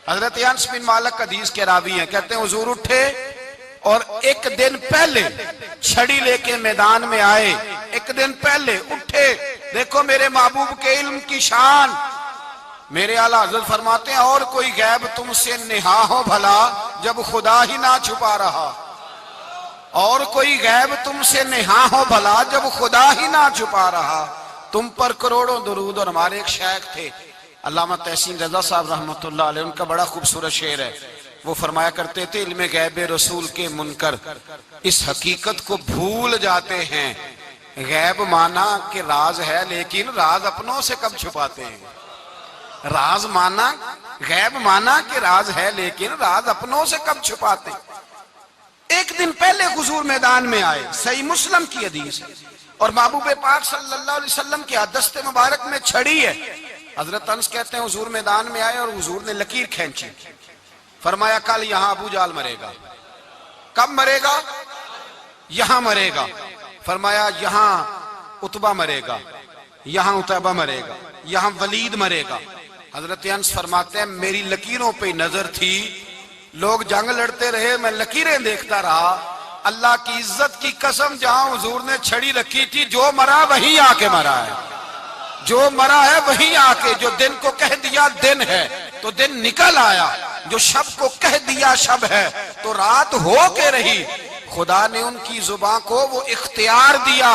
حضرت انس بن مالک حدیث کے راوی ہیں، کہتے ہیں حضور اٹھے اور ایک دن پہلے چھڑی لے کے میدان میں آئے، ایک دن پہلے اٹھے، دیکھو میرے محبوب کے علم کی شان۔ میرے اعلیٰ حضرت فرماتے ہیں اور کوئی غیب تم سے نہا ہو بھلا جب خدا ہی نہ چھپا رہا، اور کوئی غیب تم سے نہا ہو بھلا جب خدا ہی نہ چھپا رہا، تم پر کروڑوں درود۔ اور ہمارے ایک شیخ تھے علامہ تحسین رضا صاحب رحمۃ اللہ علیہ، ان کا بڑا خوبصورت شعر ہے، وہ فرمایا کرتے تھے علم غیب رسول کے منکر اس حقیقت کو بھول جاتے ہیں، غیب مانا کہ راز ہے لیکن راز اپنوں سے کب چھپاتے ہیں، راز مانا، غیب مانا کہ راز ہے لیکن راز اپنوں سے کب چھپاتے ہیں۔ ایک دن پہلے حضور میدان میں آئے، صحیح مسلم کی حدیث ہے، اور محبوب پاک صلی اللہ علیہ وسلم کے دست مبارک میں چھڑی ہے۔ حضرت انس کہتے ہیں حضور میدان میں آئے اور حضور نے لکیر کھینچی، فرمایا کل یہاں ابو جہل مرے گا۔ کب مرے گا؟ یہاں مرے گا۔ فرمایا یہاں عتبہ مرے گا، یہاں عتبہ مرے گا، یہاں ولید مرے گا۔ حضرت انس فرماتے ہیں میری لکیروں پہ نظر تھی، لوگ جنگ لڑتے رہے، میں لکیریں دیکھتا رہا، اللہ کی عزت کی قسم جہاں حضور نے چھڑی رکھی تھی جو مرا وہیں آ کے مرا ہے، جو مرا ہے وہیں آ کے، جو دن کو کہہ دیا دن ہے تو دن نکل آیا، جو شب کو کہہ دیا شب ہے تو رات ہو کے رہی۔ خدا نے ان کی زبان کو وہ اختیار دیا،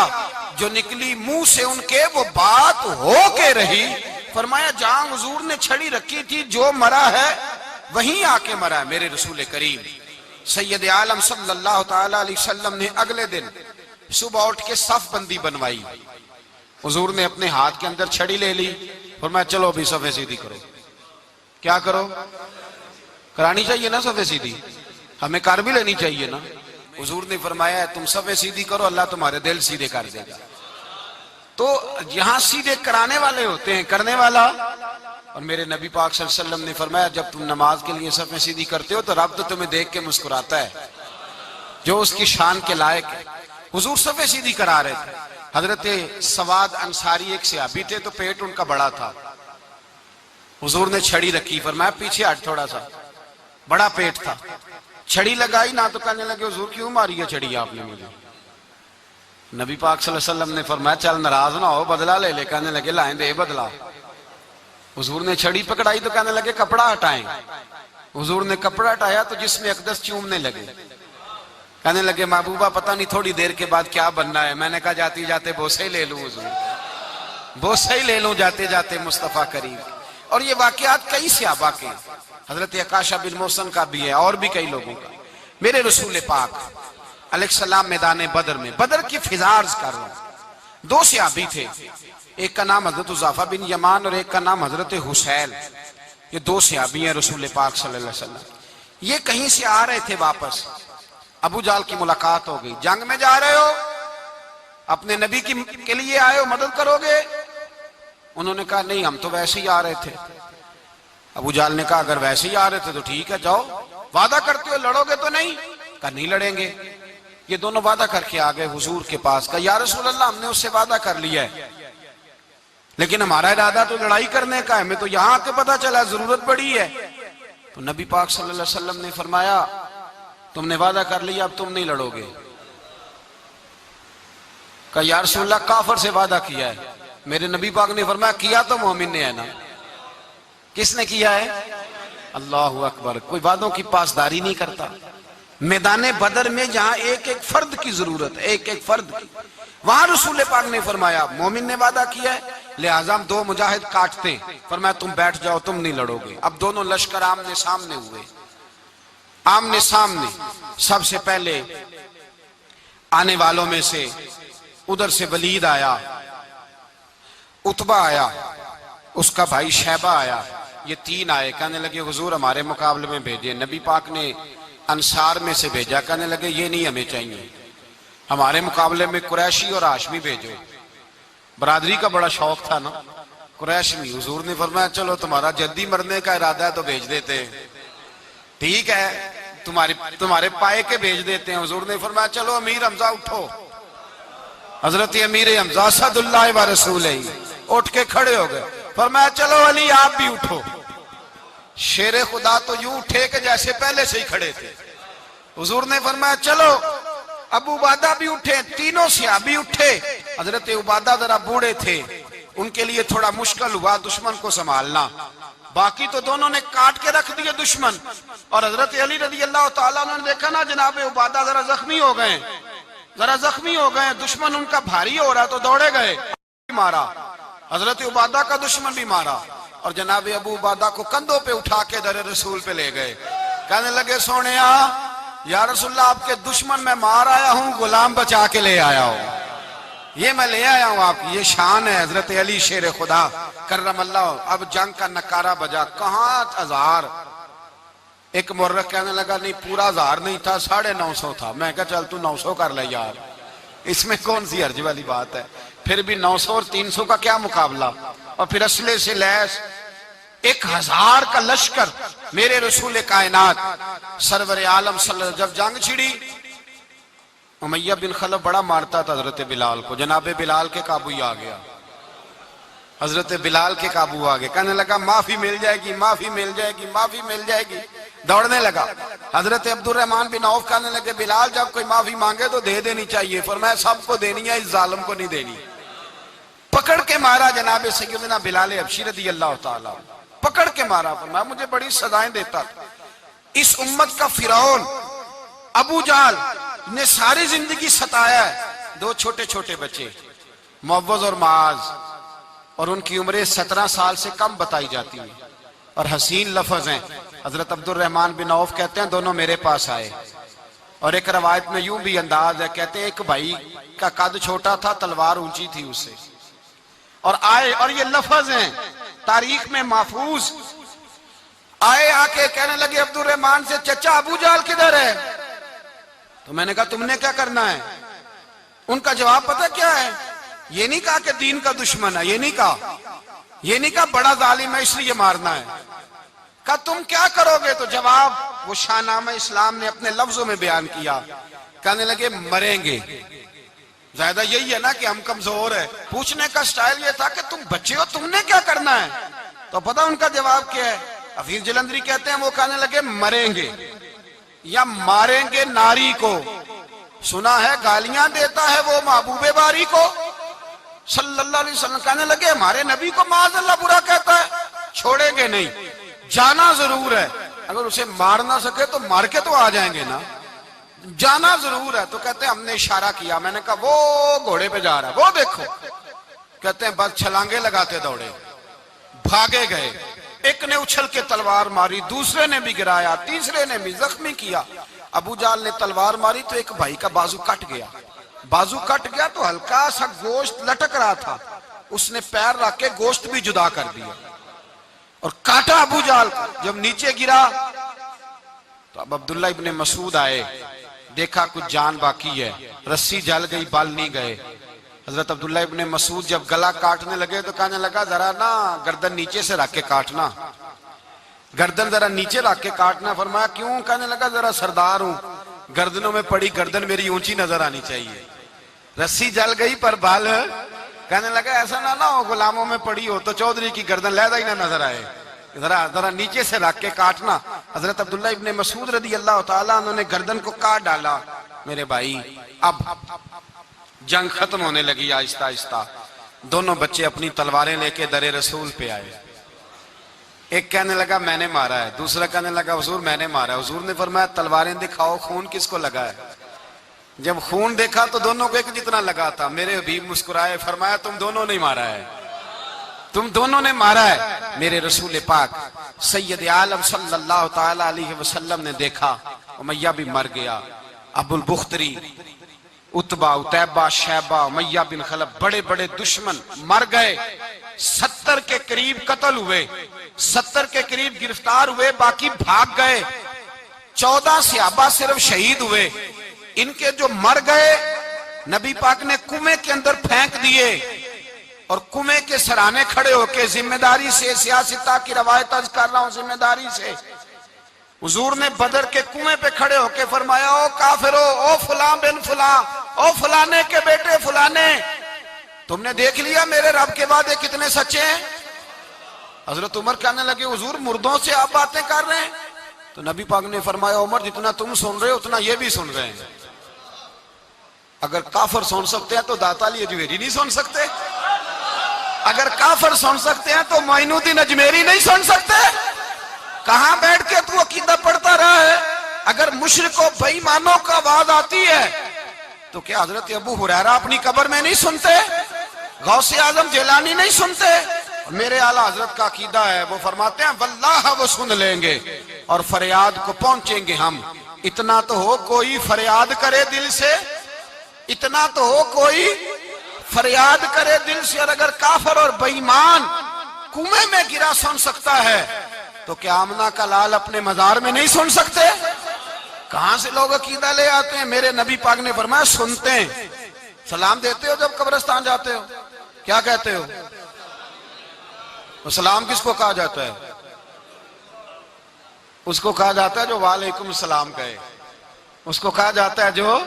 جو نکلی منہ سے ان کے وہ بات ہو کے رہی۔ فرمایا جہاں حضور نے چھڑی رکھی تھی جو مرا ہے وہیں آ کے مرا ہے میرے رسول کریم سید عالم صلی اللہ تعالی علیہ وسلم نے اگلے دن صبح اٹھ کے صف بندی بنوائی۔ حضور نے اپنے ہاتھ کے اندر چھڑی لے لی، فرمایا چلو ابھی صفیں سیدھی کرو۔ کیا کرو؟ کرانی چاہیے نا صفیں سیدھی، ہمیں کر بھی لینی چاہیے نا۔ حضور نے فرمایا تم صفیں سیدھی کرو، اللہ تمہارے دل سیدھے کر دے گا۔ تو یہاں سیدھے کرانے والے ہوتے ہیں، کرنے والا۔ اور میرے نبی پاک صلی اللہ علیہ وسلم نے فرمایا جب تم نماز کے لیے صفیں سیدھی کرتے ہو تو رب تو تمہیں دیکھ کے مسکراتا ہے، جو اس کی شان کے لائق ہے۔ حضور صفیں سیدھی کرا رہے تھے۔ حضرت سواد انصاری ایک صحابی تھے تو پیٹ ان کا بڑا تھا، حضور نے چھڑی رکھی، فرمایا پیچھے ہٹ تھوڑا سا، بڑا پیٹ تھا، چھڑی لگائی نہ تو کہنے لگے حضور کیوں ماری ہے چھڑی آپ نے مجھے؟ نبی پاک صلی اللہ علیہ وسلم نے فرمایا چل ناراض نہ ہو، بدلہ لے لے۔ کہنے لگے لائیں دے بدلہ۔ حضور نے چھڑی پکڑائی تو کہنے لگے کپڑا ہٹائیں۔ حضور نے کپڑا ہٹایا تو جسم اقدس چومنے لگے، کہنے لگے محبوبہ پتہ نہیں تھوڑی دیر کے بعد کیا بننا ہے۔ میں نے کہا جاتی جاتے بوسے ہی لے لوں حضور، بوسے ہی لے لوں جاتے جاتے مصطفیٰ کریم۔ اور یہ واقعات کئی صحابہ کے، حضرت عکاشہ بن محصن کا بھی ہے اور بھی کئی لوگوں کا۔ میرے رسول پاک علیہ السلام میدان بدر میں، بدر کی فضا عرض کر رہا ہوں، دو صحابی تھے، ایک کا نام حضرت حذیفہ بن یمان اور ایک کا نام حضرت حسیل۔ یہ دو صحابی ہیں رسول پاک صلی اللہ علیہ وسلم۔ یہ کہیں سے آ رہے تھے واپس، ابو جہل کی ملاقات ہو گئی۔ جنگ میں جا رہے ہو، اپنے نبی کے لیے آئے ہو، مدد کرو گے؟ انہوں نے کہا نہیں ہم تو ویسے ہی آ رہے تھے۔ ابو جہل نے کہا اگر ویسے ہی آ رہے تھے تو ٹھیک ہے جاؤ، وعدہ کرتے ہو لڑو گے تو نہیں؟ کہا نہیں لڑیں گے۔ یہ دونوں وعدہ کر کے آ گئے حضور کے پاس، کہا یا رسول اللہ ہم نے اس سے وعدہ کر لیا ہے لیکن ہمارا ارادہ تو لڑائی کرنے کا ہے، ہمیں تو یہاں کے پتہ چلا ضرورت پڑی ہے۔ تو نبی پاک صلی اللہ علیہ وسلم نے فرمایا تم نے وعدہ کر لیا اب تم نہیں لڑو گے۔ کہا یا رسول اللہ کافر سے وعدہ کیا ہے۔ میرے نبی پاک نے فرمایا کیا تو مومن نے ہے نا۔ کس نے کیا ہے؟ اللہ اکبر۔ کوئی وعدوں کی پاسداری نہیں کرتا۔ میدان بدر میں جہاں ایک ایک فرد کی ضرورت ہے، ایک ایک فرد کی، وہاں رسول پاک نے فرمایا مومن نے وعدہ کیا ہے لہٰذا ہم دو مجاہد کاٹتے ہیں۔ فرمایا تم بیٹھ جاؤ تم نہیں لڑو گے۔ اب دونوں لشکر آمنے سامنے ہوئے، آمنے سامنے۔ سب سے پہلے آنے والوں میں سے ادھر سے ولید آیا، عتبہ آیا، اس کا بھائی شیبہ آیا، یہ تین آئے۔ کہنے لگے حضور ہمارے مقابلے میں بھیجے۔ نبی پاک نے انصار میں سے بھیجا، کہنے لگے یہ نہیں ہمیں چاہیے، ہمارے مقابلے میں قریشی اور ہاشمی بھیجو۔ برادری کا بڑا شوق تھا نا قریشی۔ حضور نے فرمایا چلو تمہارا جدی مرنے کا ارادہ ہے تو بھیج دیتے، ٹھیک ہے تمہارے پائے کے بھیج دیتے ہیں۔ حضور نے فرمایا چلو امیر حمزہ اٹھو۔ حضرت امیر حمزہ اسد اللہ و رسولہ اٹھ کے کھڑے ہو گئے۔ فرمایا چلو علی آپ بھی اٹھو۔ شیر خدا تو یوں اٹھے کہ جیسے پہلے سے ہی کھڑے تھے۔ حضور نے فرمایا چلو ابو عبادہ بھی اٹھے، تینوں صحابی اٹھے۔ حضرت عبادہ ذرا بوڑھے تھے، ان کے لیے تھوڑا مشکل ہوا دشمن کو سنبھالنا، باقی تو دونوں نے کاٹ کے رکھ دیے دشمن۔ اور حضرت علی رضی اللہ تعالیٰ نے دیکھا نا جناب عبادہ ذرا زخمی ہو گئے، دشمن ان کا بھاری ہو رہا تو دوڑے گئے، مارا حضرت عبادہ کا دشمن بھی مارا، اور جناب ابو عبادہ کو کندھوں پہ اٹھا کے در رسول پہ لے گئے۔ کہنے لگے سونیا یا رسول اللہ آپ کے دشمن میں مار آیا ہوں، غلام بچا کے لے آیا ہوں، یہ میں لے آیا ہوں آپ کی، یہ شان ہے حضرت علی شیر خدا کرم اللہ۔ اب جنگ کا نکارہ بجا، کہاں 1000؟ ایک مورخ کہنے لگا نہیں پورا 1000 نہیں تھا، 950 تھا۔ میں کہا چل تو 900 کر لے یار، اس میں کون سی حرج والی بات ہے؟ پھر بھی 900 اور 300 کا کیا مقابلہ؟ اور پھر اسلحے سے لیس 1000 کا لشکر۔ میرے رسول کائنات سرور عالم صلی اللہ علیہ وسلم جب جنگ چھڑی، امیہ بن خلف بڑا مارتا تھا حضرت بلال کو، جناب بلال کے قابو ہی آ گیا، حضرت بلال کے قابو آ گئے۔ کہنے لگا معافی مل جائے گی، معافی مل جائے گی، معافی مل جائے گی، دوڑنے لگا۔ حضرت عبد الرحمن بن عوف کہنے لگے بلال جب کوئی معافی مانگے تو دے دینی چاہیے۔ فرمایا سب کو دینی ہے، اس ظالم کو نہیں دینی۔ پکڑ کے مارا جناب سیدنا بلال حبشی رضی اللہ تعالیٰ، پکڑ کے مارا، فرمایا مجھے بڑی سزائیں دیتا تھا۔ اس امت کا فرعون ابو جہل نے ساری زندگی ستایا ہے۔ دو چھوٹے چھوٹے بچے معوذ اور معاذ، اور ان کی عمریں 17 سال سے کم بتائی جاتی ہیں، اور حسین لفظ ہیں۔ حضرت عبد الرحمن بن عوف کہتے ہیں دونوں میرے پاس آئے، اور ایک روایت میں یوں بھی انداز ہے، کہتے ہیں ایک بھائی کا قد چھوٹا تھا، تلوار اونچی تھی اس سے، اور آئے، اور یہ لفظ ہیں تاریخ میں محفوظ، آئے آ کے کہنے لگے عبد الرحمن سے چچا ابو جہل کدھر ہے؟ تو میں نے کہا تم نے کیا کرنا ہے؟ ان کا جواب پتہ کیا ہے؟ یہ نہیں کہا کہ دین کا دشمن ہے، یہ نہیں کہا بڑا ظالم ہے اس لیے مارنا ہے، کہا تم کیا کرو گے؟ تو جواب وہ شاہ نامہ اسلام نے اپنے لفظوں میں بیان کیا، کہنے لگے مریں گے۔ زیادہ یہی ہے نا کہ ہم کمزور ہے، پوچھنے کا سٹائل یہ تھا کہ تم بچے ہو، تم نے کیا کرنا ہے؟ تو پتہ ان کا جواب کیا ہے؟ حفیظ جلندری کہتے ہیں وہ کہنے لگے مریں گے یا ماریں گے ناری کو، سنا ہے گالیاں دیتا ہے وہ محبوب باری کو صلی اللہ علیہ وسلم، کہنے لگے ہمارے نبی کو معاذ اللہ برا کہتا ہے، چھوڑیں گے نہیں، جانا ضرور ہے، اگر اسے مار نہ سکے تو مار کے تو آ جائیں گے نا، جانا ضرور ہے۔ تو کہتے ہیں ہم نے اشارہ کیا، میں نے کہا وہ گھوڑے پہ جا رہا ہے، وہ دیکھو، کہتے ہیں بس چھلانگے لگاتے دوڑے، بھاگے گئے، ایک نے اچھل کے تلوار ماری، دوسرے نے بھی گرایا، تیسرے نے بھی زخمی کیا۔ ابو جہل نے تلوار ماری تو ایک بھائی کا بازو کٹ گیا، بازو کٹ گیا تو ہلکا سا گوشت لٹک رہا تھا، اس نے پیر رکھ کے گوشت بھی جدا کر دیا اور کاٹا ابو جہل کو۔ جب نیچے گرا تو اب عبداللہ ابن مسعود آئے، دیکھا کچھ جان باقی ہے، رسی جل گئی، بال نہیں گئے۔ حضرت عبداللہ ابن مسعود جب گلا کاٹنے لگے تو کہنے لگا ذرا نا گردن نیچے سے رکھ کے کاٹنا، گردن ذرا نیچے رکھ کے کاٹنا۔ فرمایا کیوں؟ کہنے لگا ذرا سردار ہوں، گردنوں میں پڑی گردن میری اونچی نظر آنی چاہیے، رسی جل گئی پر بال، کہنے لگا ایسا نہ ہو غلاموں میں پڑی ہو تو چودھری کی گردن لہذا ہی نہ نظر آئے، ذرا نیچے سے رکھ کے کاٹنا۔ حضرت عبداللہ ابن مسعود رضی اللہ تعالیٰ انہوں نے گردن کو کاٹ ڈالا۔ میرے بھائی اب جنگ ختم ہونے لگی آہستہ آہستہ، دونوں بچے اپنی تلواریں لے کے در رسول پہ آئے، ایک کہنے لگا میں نے مارا ہے، دوسرا کہنے لگا حضور میں نے مارا ہے۔ حضور نے فرمایا تلواریں دکھاؤ، خون کس کو لگا ہے؟ جب خون دیکھا تو دونوں کو ایک جتنا لگا تھا۔ میرے حبیب مسکرائے، فرمایا تم دونوں نے مارا ہے، تم دونوں نے مارا ہے۔ میرے رسول پاک سید عالم صلی اللہ تعالی علیہ وسلم نے دیکھا امیہ بھی مر گیا، ابو البختری، عتبہ، عتیبہ، شیبہ، امیہ بن خلف، بڑے بڑے دشمن مر گئے، 70 کے قریب قتل ہوئے، 70 کے قریب گرفتار ہوئے، باقی بھاگ گئے، 14 صحابہ صرف شہید ہوئے۔ ان کے جو مر گئے نبی پاک نے کنویں کے اندر پھینک دیے، اور کنویں کے سرانے کھڑے ہو کے ذمہ داری سے، سیاستہ کی روایت عرض کر رہا ہوں ذمہ داری سے، حضور نے بدر کے کنویں پہ کھڑے ہو کے فرمایا او کافرو، او فلاں بن فلاں، او فلانے کے بیٹے فلانے، تم نے دیکھ لیا میرے رب کے وعدے کتنے سچے ہیں؟ حضرت عمر کہنے لگے حضور مردوں سے آپ باتیں کر رہے ہیں؟ تو نبی پاک نے فرمایا عمر جتنا تم سن رہے ہو اتنا یہ بھی سن رہے ہیں، اگر کافر سن سکتے ہیں تو داتا علی اجمیری نہیں سن سکتے؟ اگر کافر سن سکتے ہیں تو معین الدین اجمیری نہیں سن سکتے؟ کہاں بیٹھ کے تو عقیدہ پڑھتا رہا ہے؟ اگر مشرکوں بے ایمانوں کا آواز آتی ہے تو کیا حضرت ابو ہریرہ اپنی قبر میں نہیں سنتے؟ غوث اعظم جیلانی نہیں سنتے؟ میرے اعلیٰ حضرت کا عقیدہ ہے، وہ فرماتے ہیں واللہ وہ سن لیں گے اور فریاد کو پہنچیں گے ہم۔ اتنا تو ہو کوئی فریاد کرے دل سے، اتنا تو ہو کوئی فریاد کرے دل سے، اور اگر کافر اور بے ایمان کنویں میں گرا سن سکتا ہے تو کیا آمنہ کا لال اپنے مزار میں نہیں سن سکتے؟ کہاں سے لوگ عقیدہ لے آتے ہیں؟ میرے نبی پاک نے فرمایا سنتے ہیں۔ سلام دیتے ہو جب قبرستان جاتے ہو؟ کیا کہتے ہو؟ سلام کس کو کہا جاتا ہے؟ اس کو کہا جاتا ہے جو وعلیکم السلام کہے، اس کو کہا جاتا ہے جو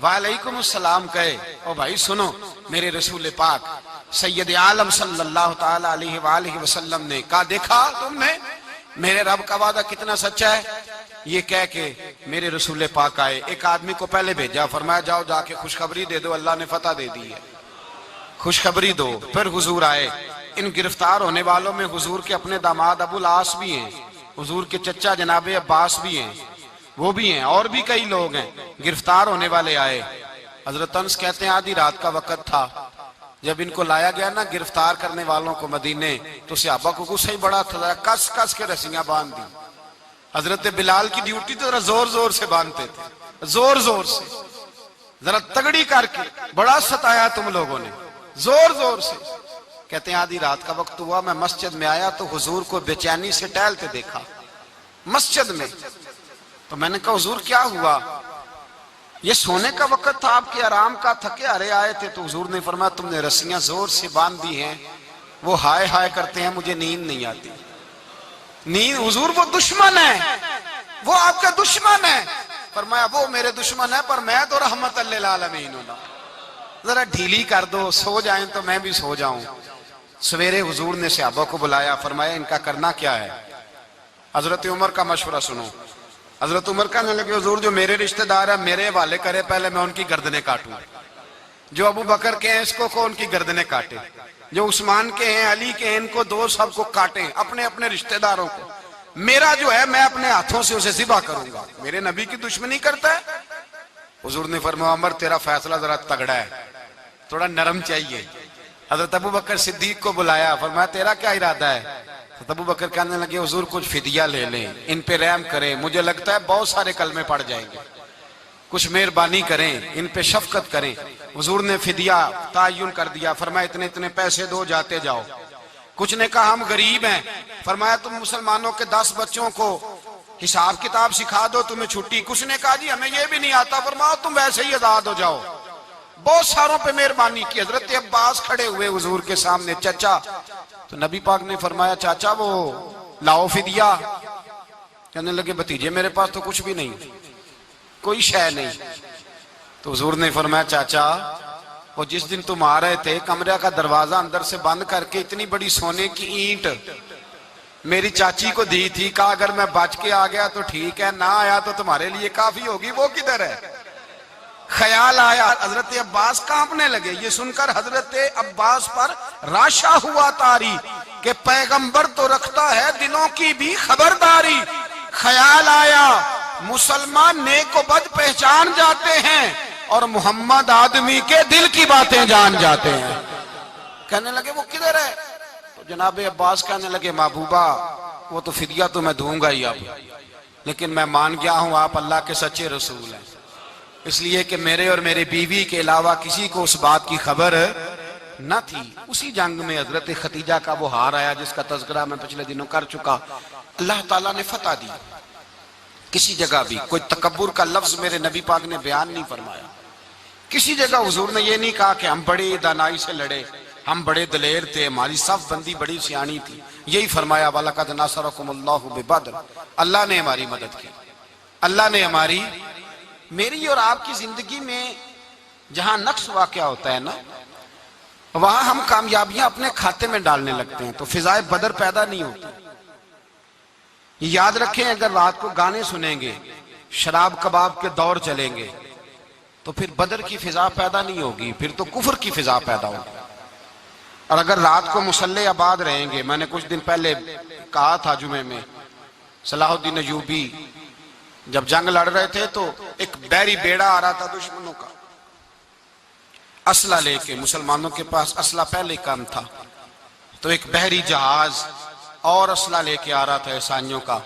وعلیکم السلام کہے۔ او بھائی سنو، میرے رسول پاک سید عالم صلی اللہ تعالی علیہ وآلہ وسلم نے کہا دیکھا تم نے میرے رب کا وعدہ کتنا سچا ہے؟ یہ کہہ کے میرے رسول پاک آئے، ایک آدمی کو پہلے بھیجا، فرمایا جاؤ جا کے خوشخبری دے دو اللہ نے فتح دے دی ہے، خوشخبری دو۔ پھر حضور آئے۔ ان گرفتار ہونے والوں میں حضور کے اپنے داماد ابو العاص بھی ہیں، حضور کے چچا جناب عباس بھی ہیں، وہ بھی ہیں، اور بھی کئی لوگ ہیں گرفتار ہونے والے آئے۔ حضرت انس کہتے ہیں آدھی رات کا وقت تھا، جب ان کو لایا گیا نا گرفتار کرنے والوں کو مدینے، تو صحابہ کو غصہ ہی بڑا تھا، کس کس کے رسیاں باندھ دی۔ حضرت بلال کی ڈیوٹی تو ذرا زور زور سے باندھتے تھے، زور زور سے، ذرا تگڑی کر کے، بڑا ستایا تم لوگوں نے، زور زور سے۔ کہتے ہیں آدھی رات کا وقت ہوا، میں مسجد میں آیا تو حضور کو بے چینی سے ٹہلتے دیکھا مسجد میں۔ تو میں نے کہا حضور کیا ہوا؟ یہ سونے کا وقت تھا آپ کے آرام کا، تھکے ہارے آئے تھے۔ تو حضور نے فرمایا تم نے رسیاں زور سے باندھ دی ہیں، وہ ہائے ہائے کرتے ہیں، مجھے نیند نہیں آتی۔ نیند حضور وہ دشمن ہے، وہ آپ کا دشمن ہے۔ فرمایا وہ میرے دشمن ہے پر میں تو رحمت للعالمین ہوں، ذرا ڈھیلی کر دو، سو جائیں تو میں بھی سو جاؤں۔ سویرے حضور نے صحابہ کو بلایا، فرمایا ان کا کرنا کیا ہے؟ حضرت عمر کا مشورہ سنو۔ حضرت عمر کہنے لگے حضور جو میرے رشتہ دار ہیں میرے حوالے کرے، پہلے میں ان کی گردنیں کاٹوں، جو ابو بکر کے ہیں اس کو ان کی گردنیں کاٹے، جو عثمان کے ہیں علی کے ہیں ان کو دو، سب کو کاٹیں، اپنے اپنے رشتہ داروں کو۔ میرا جو ہے میں اپنے ہاتھوں سے اسے ذبح کروں گا، میرے نبی کی دشمنی کرتا ہے۔ حضور نے فرمایا عمر تیرا فیصلہ ذرا تگڑا ہے، تھوڑا نرم چاہیے۔ حضرت ابو بکر صدیق کو بلایا، فرمایا تیرا کیا ارادہ ہے؟ حضرت ابو بکر کہنے لگے حضور کچھ فدیہ لے لیں، ان پہ رحم کریں، مجھے لگتا ہے بہت سارے کلمے پڑ جائیں گے، کچھ مہربانی کریں، ان پہ شفقت کریں۔ حضور نے فدیہ تعین کر دیا، فرمایا اتنے اتنے پیسے دو، جاتے جاؤ۔ کچھ نے کہا ہم غریب ہیں، فرمایا تم مسلمانوں کے 10 بچوں کو حساب کتاب سکھا دو، تمہیں چھٹی۔ کچھ نے کہا جی ہمیں یہ بھی نہیں آتا، فرمایا تم ویسے ہی آزاد ہو جاؤ۔ بہت ساروں پہ مہربانی کی۔ حضرت عباس کھڑے ہوئے حضور کے سامنے، چچا۔ تو نبی پاک نے فرمایا چاچا وہ لاؤ فدیہ۔ کہنے لگے بھتیجے میرے پاس تو کچھ بھی نہیں، کوئی شے نہیں۔ تو حضور نے فرمایا چاچا وہ جس دن تم آ رہے تھے کمرے کا دروازہ اندر سے بند کر کے اتنی بڑی سونے کی اینٹ میری چاچی کو دی تھی، کہا اگر میں بچ کے آ گیا تو ٹھیک ہے، نہ آیا تو تمہارے لیے کافی ہوگی، وہ کدھر ہے؟ خیال آیا، حضرت عباس کانپنے لگے۔ یہ سن کر حضرت عباس پر راشا ہوا طاری کہ پیغمبر تو رکھتا ہے دلوں کی بھی خبرداری۔ خیال آیا مسلمان نیک و بد پہچان جاتے ہیں اور محمد آدمی کے دل کی باتیں جان جاتے ہیں۔ کہنے لگے وہ کدھر ہے؟ تو جناب عباس کہنے لگے محبوبہ وہ تو فدیہ تو میں دوں گا ہی اب، لیکن میں مان گیا ہوں آپ اللہ کے سچے رسول ہیں، اس لیے کہ میرے اور میرے بیوی کے علاوہ کسی کو اس بات کی خبر نہ تھی۔ اسی جنگ میں حضرت خدیجہ کا وہ ہار آیا جس کا تذکرہ میں پچھلے دنوں کر چکا، اللہ تعالیٰ نے فتح دی۔ کسی جگہ بھی کوئی تکبر کا لفظ میرے نبی پاک نے بیان نہیں فرمایا، کسی جگہ حضور نے یہ نہیں کہا کہ ہم بڑی دانائی سے لڑے، ہم بڑے دلیر تھے، ہماری صف بندی بڑی سیانی تھی۔ یہی فرمایا وَلَقَدْ نَصَرَكُمُ اللَّهُ بِبَدْرٍ، اللہ نے ہماری مدد کی، اللہ نے ہماری۔ میری اور آپ کی زندگی میں جہاں نقص واقع ہوتا ہے نا، وہاں ہم کامیابیاں اپنے کھاتے میں ڈالنے لگتے ہیں تو فضائے بدر پیدا نہیں ہوتی۔ یاد رکھیں اگر رات کو گانے سنیں گے، شراب کباب کے دور چلیں گے تو پھر بدر کی فضا پیدا نہیں ہوگی، پھر تو کفر کی فضا پیدا ہوگی۔ اور اگر رات کو مسلح آباد رہیں گے، میں نے کچھ دن پہلے کہا تھا جمعے میں، صلاح الدین ایوبی جب جنگ لڑ رہے تھے تو ایک بحری بیڑا آ رہا تھا دشمنوں کا، اسلحہ لے کے، مسلمانوں کے پاس اسلحہ پہلے کم تھا، تو ایک بحری جہاز اور اسلحہ لے کے آ رہا تھا عیسائیوں کا۔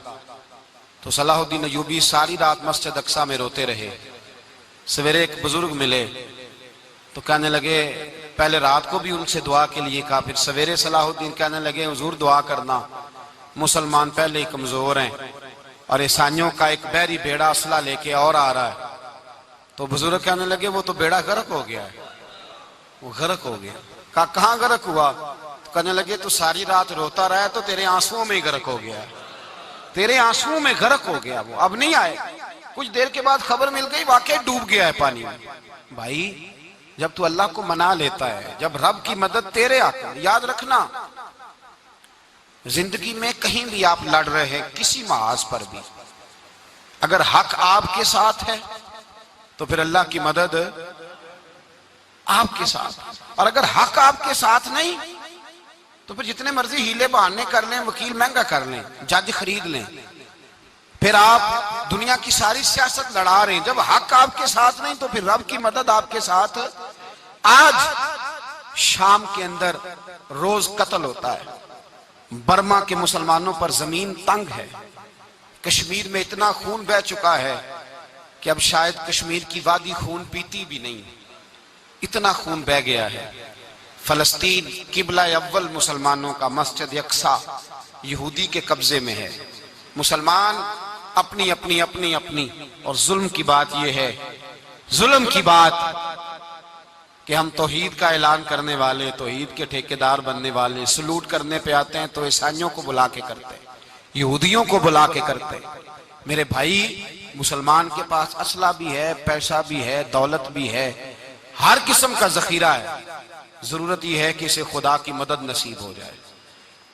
تو صلاح الدین ایوبی ساری رات مسجد اقصی میں روتے رہے۔ سویرے ایک بزرگ ملے تو کہنے لگے، پہلے رات کو بھی ان سے دعا کے لیے کہا، پھر سویرے صلاح الدین کہنے لگے حضور دعا کرنا، مسلمان پہلے ہی کمزور ہیں اور عیسائیوں کا ایک بحری بیڑا اسلحہ لے کے اور آ رہا ہے۔ تو بزرگ کہنے لگے وہ تو بیڑا غرق ہو گیا ہے، وہ غرق ہو گیا۔ کہا کہاں غرق ہوا؟ تو کہنے لگے تو ساری رات روتا رہا تو تیرے آنسوؤں میں ہی غرق ہو گیا ہے، تیرے آنسوؤں میں غرق ہو گیا، وہ اب نہیں آئے۔ کچھ دیر کے بعد خبر مل گئی واقعی ڈوب گیا ہے پانی میں۔ بھائی جب تو اللہ کو منا لیتا ہے، جب رب کی مدد تیرے آتا ہے، یاد رکھنا زندگی میں کہیں بھی آپ لڑ رہے ہیں، کسی محاذ پر بھی اگر حق آپ کے ساتھ ہے تو پھر اللہ کی مدد آپ کے ساتھ. اور اگر حق آپ کے ساتھ نہیں تو پھر جتنے مرضی ہیلے بہانے کر لیں، وکیل مہنگا کر لیں، جج خرید لیں، پھر آپ دنیا کی ساری سیاست لڑا رہے ہیں. جب حق آپ کے ساتھ نہیں تو پھر رب کی مدد آپ کے ساتھ. آج شام کے اندر روز قتل ہوتا ہے، برما کے مسلمانوں پر زمین تنگ ہے، کشمیر میں اتنا خون بہہ چکا ہے کہ اب شاید کشمیر کی وادی خون پیتی بھی نہیں، اتنا خون بہہ گیا ہے. فلسطین قبلہ اول مسلمانوں کا مسجد اقصی یہودی کے قبضے میں ہے. مسلمان اپنی اپنی اپنی اپنی. اور ظلم کی بات یہ ہے، ظلم کی بات کہ ہم توحید کا اعلان کرنے والے، توحید کے ٹھیکیدار بننے والے سلوٹ کرنے پہ آتے ہیں تو عیسائیوں کو بلا کے کرتے ہیں، یہودیوں کو بلا کے کرتے ہیں. میرے بھائی، مسلمان کے پاس اسلحہ بھی ہے، پیسہ بھی ہے، دولت بھی ہے، ہر قسم کا ذخیرہ ہے. ضرورت یہ ہے کہ اسے خدا کی مدد نصیب ہو جائے.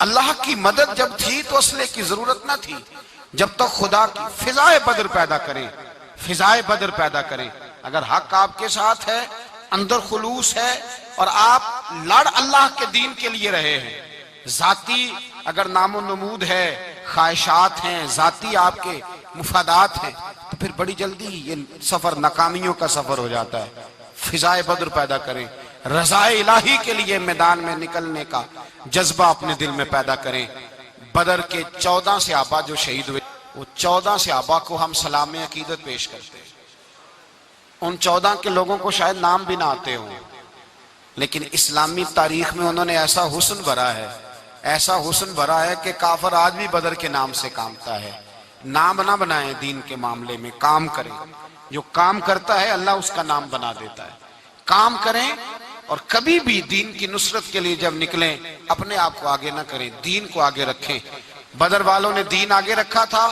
اللہ کی مدد جب تھی تو اسلحے کی ضرورت نہ تھی. جب تک خدا کی فضائے بدر پیدا کریں، فضائے بدر پیدا کریں. اگر حق آپ کے ساتھ ہے، اندر خلوص ہے اور آپ لڑ اللہ کے دین کے لیے رہے ہیں، ذاتی اگر نام و نمود ہے، خواہشات ہیں، ذاتی آپ کے مفادات ہیں، تو پھر بڑی جلدی یہ سفر ناکامیوں کا سفر ہو جاتا ہے. فضائے بدر پیدا کریں، رضا الہی کے لیے میدان میں نکلنے کا جذبہ اپنے دل میں پیدا کریں. بدر کے 14 صحابہ جو شہید ہوئے، وہ 14 صحابہ کو ہم سلام عقیدت پیش کرتے ہیں. ان 14 کے لوگوں کو شاید نام بھی نہ آتے ہوں، لیکن اسلامی تاریخ میں انہوں نے ایسا حسن بھرا ہے، ایسا حسن بھرا ہے کہ کافر آج بھی بدر کے نام سے کامتا ہے. نام نہ بنائیں دین کے معاملے میں، کام کریں. جو کام کرتا ہے اللہ اس کا نام بنا دیتا ہے. کام کریں اور کبھی بھی دین کی نصرت کے لیے جب نکلیں اپنے آپ کو آگے نہ کریں، دین کو آگے رکھیں. بدر والوں نے دین آگے رکھا تھا،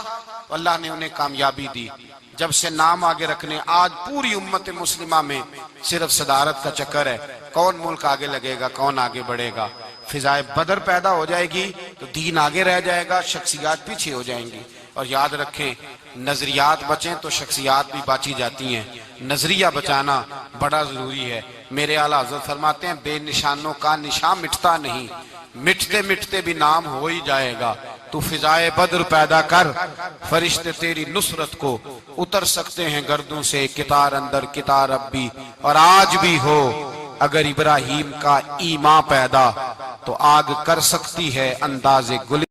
اللہ نے انہیں کامیابی دی. جب سے نام آگے رکھنے، آج پوری امت مسلمہ میں صرف صدارت کا چکر ہے، کون ملک آگے لگے گا، کون آگے بڑھے گا. فضائے بدر پیدا ہو جائے گی تو دین آگے رہ جائے گا، شخصیات پیچھے ہو جائیں گی. اور یاد رکھیں، نظریات بچیں تو شخصیات بھی باچی جاتی ہیں. نظریہ بچانا بڑا ضروری ہے. میرے اعلیٰ حضرت فرماتے ہیں، بے نشانوں کا نشان مٹتا نہیں، مٹتے مٹتے بھی نام ہو ہی جائے گا. تو فضائے بدر پیدا کر، فرشتے تیری نصرت کو اتر سکتے ہیں گردوں سے، کتار اندر کتار اب بھی. اور آج بھی ہو اگر ابراہیم کا ایمان پیدا تو آگ کر سکتی ہے انداز گل.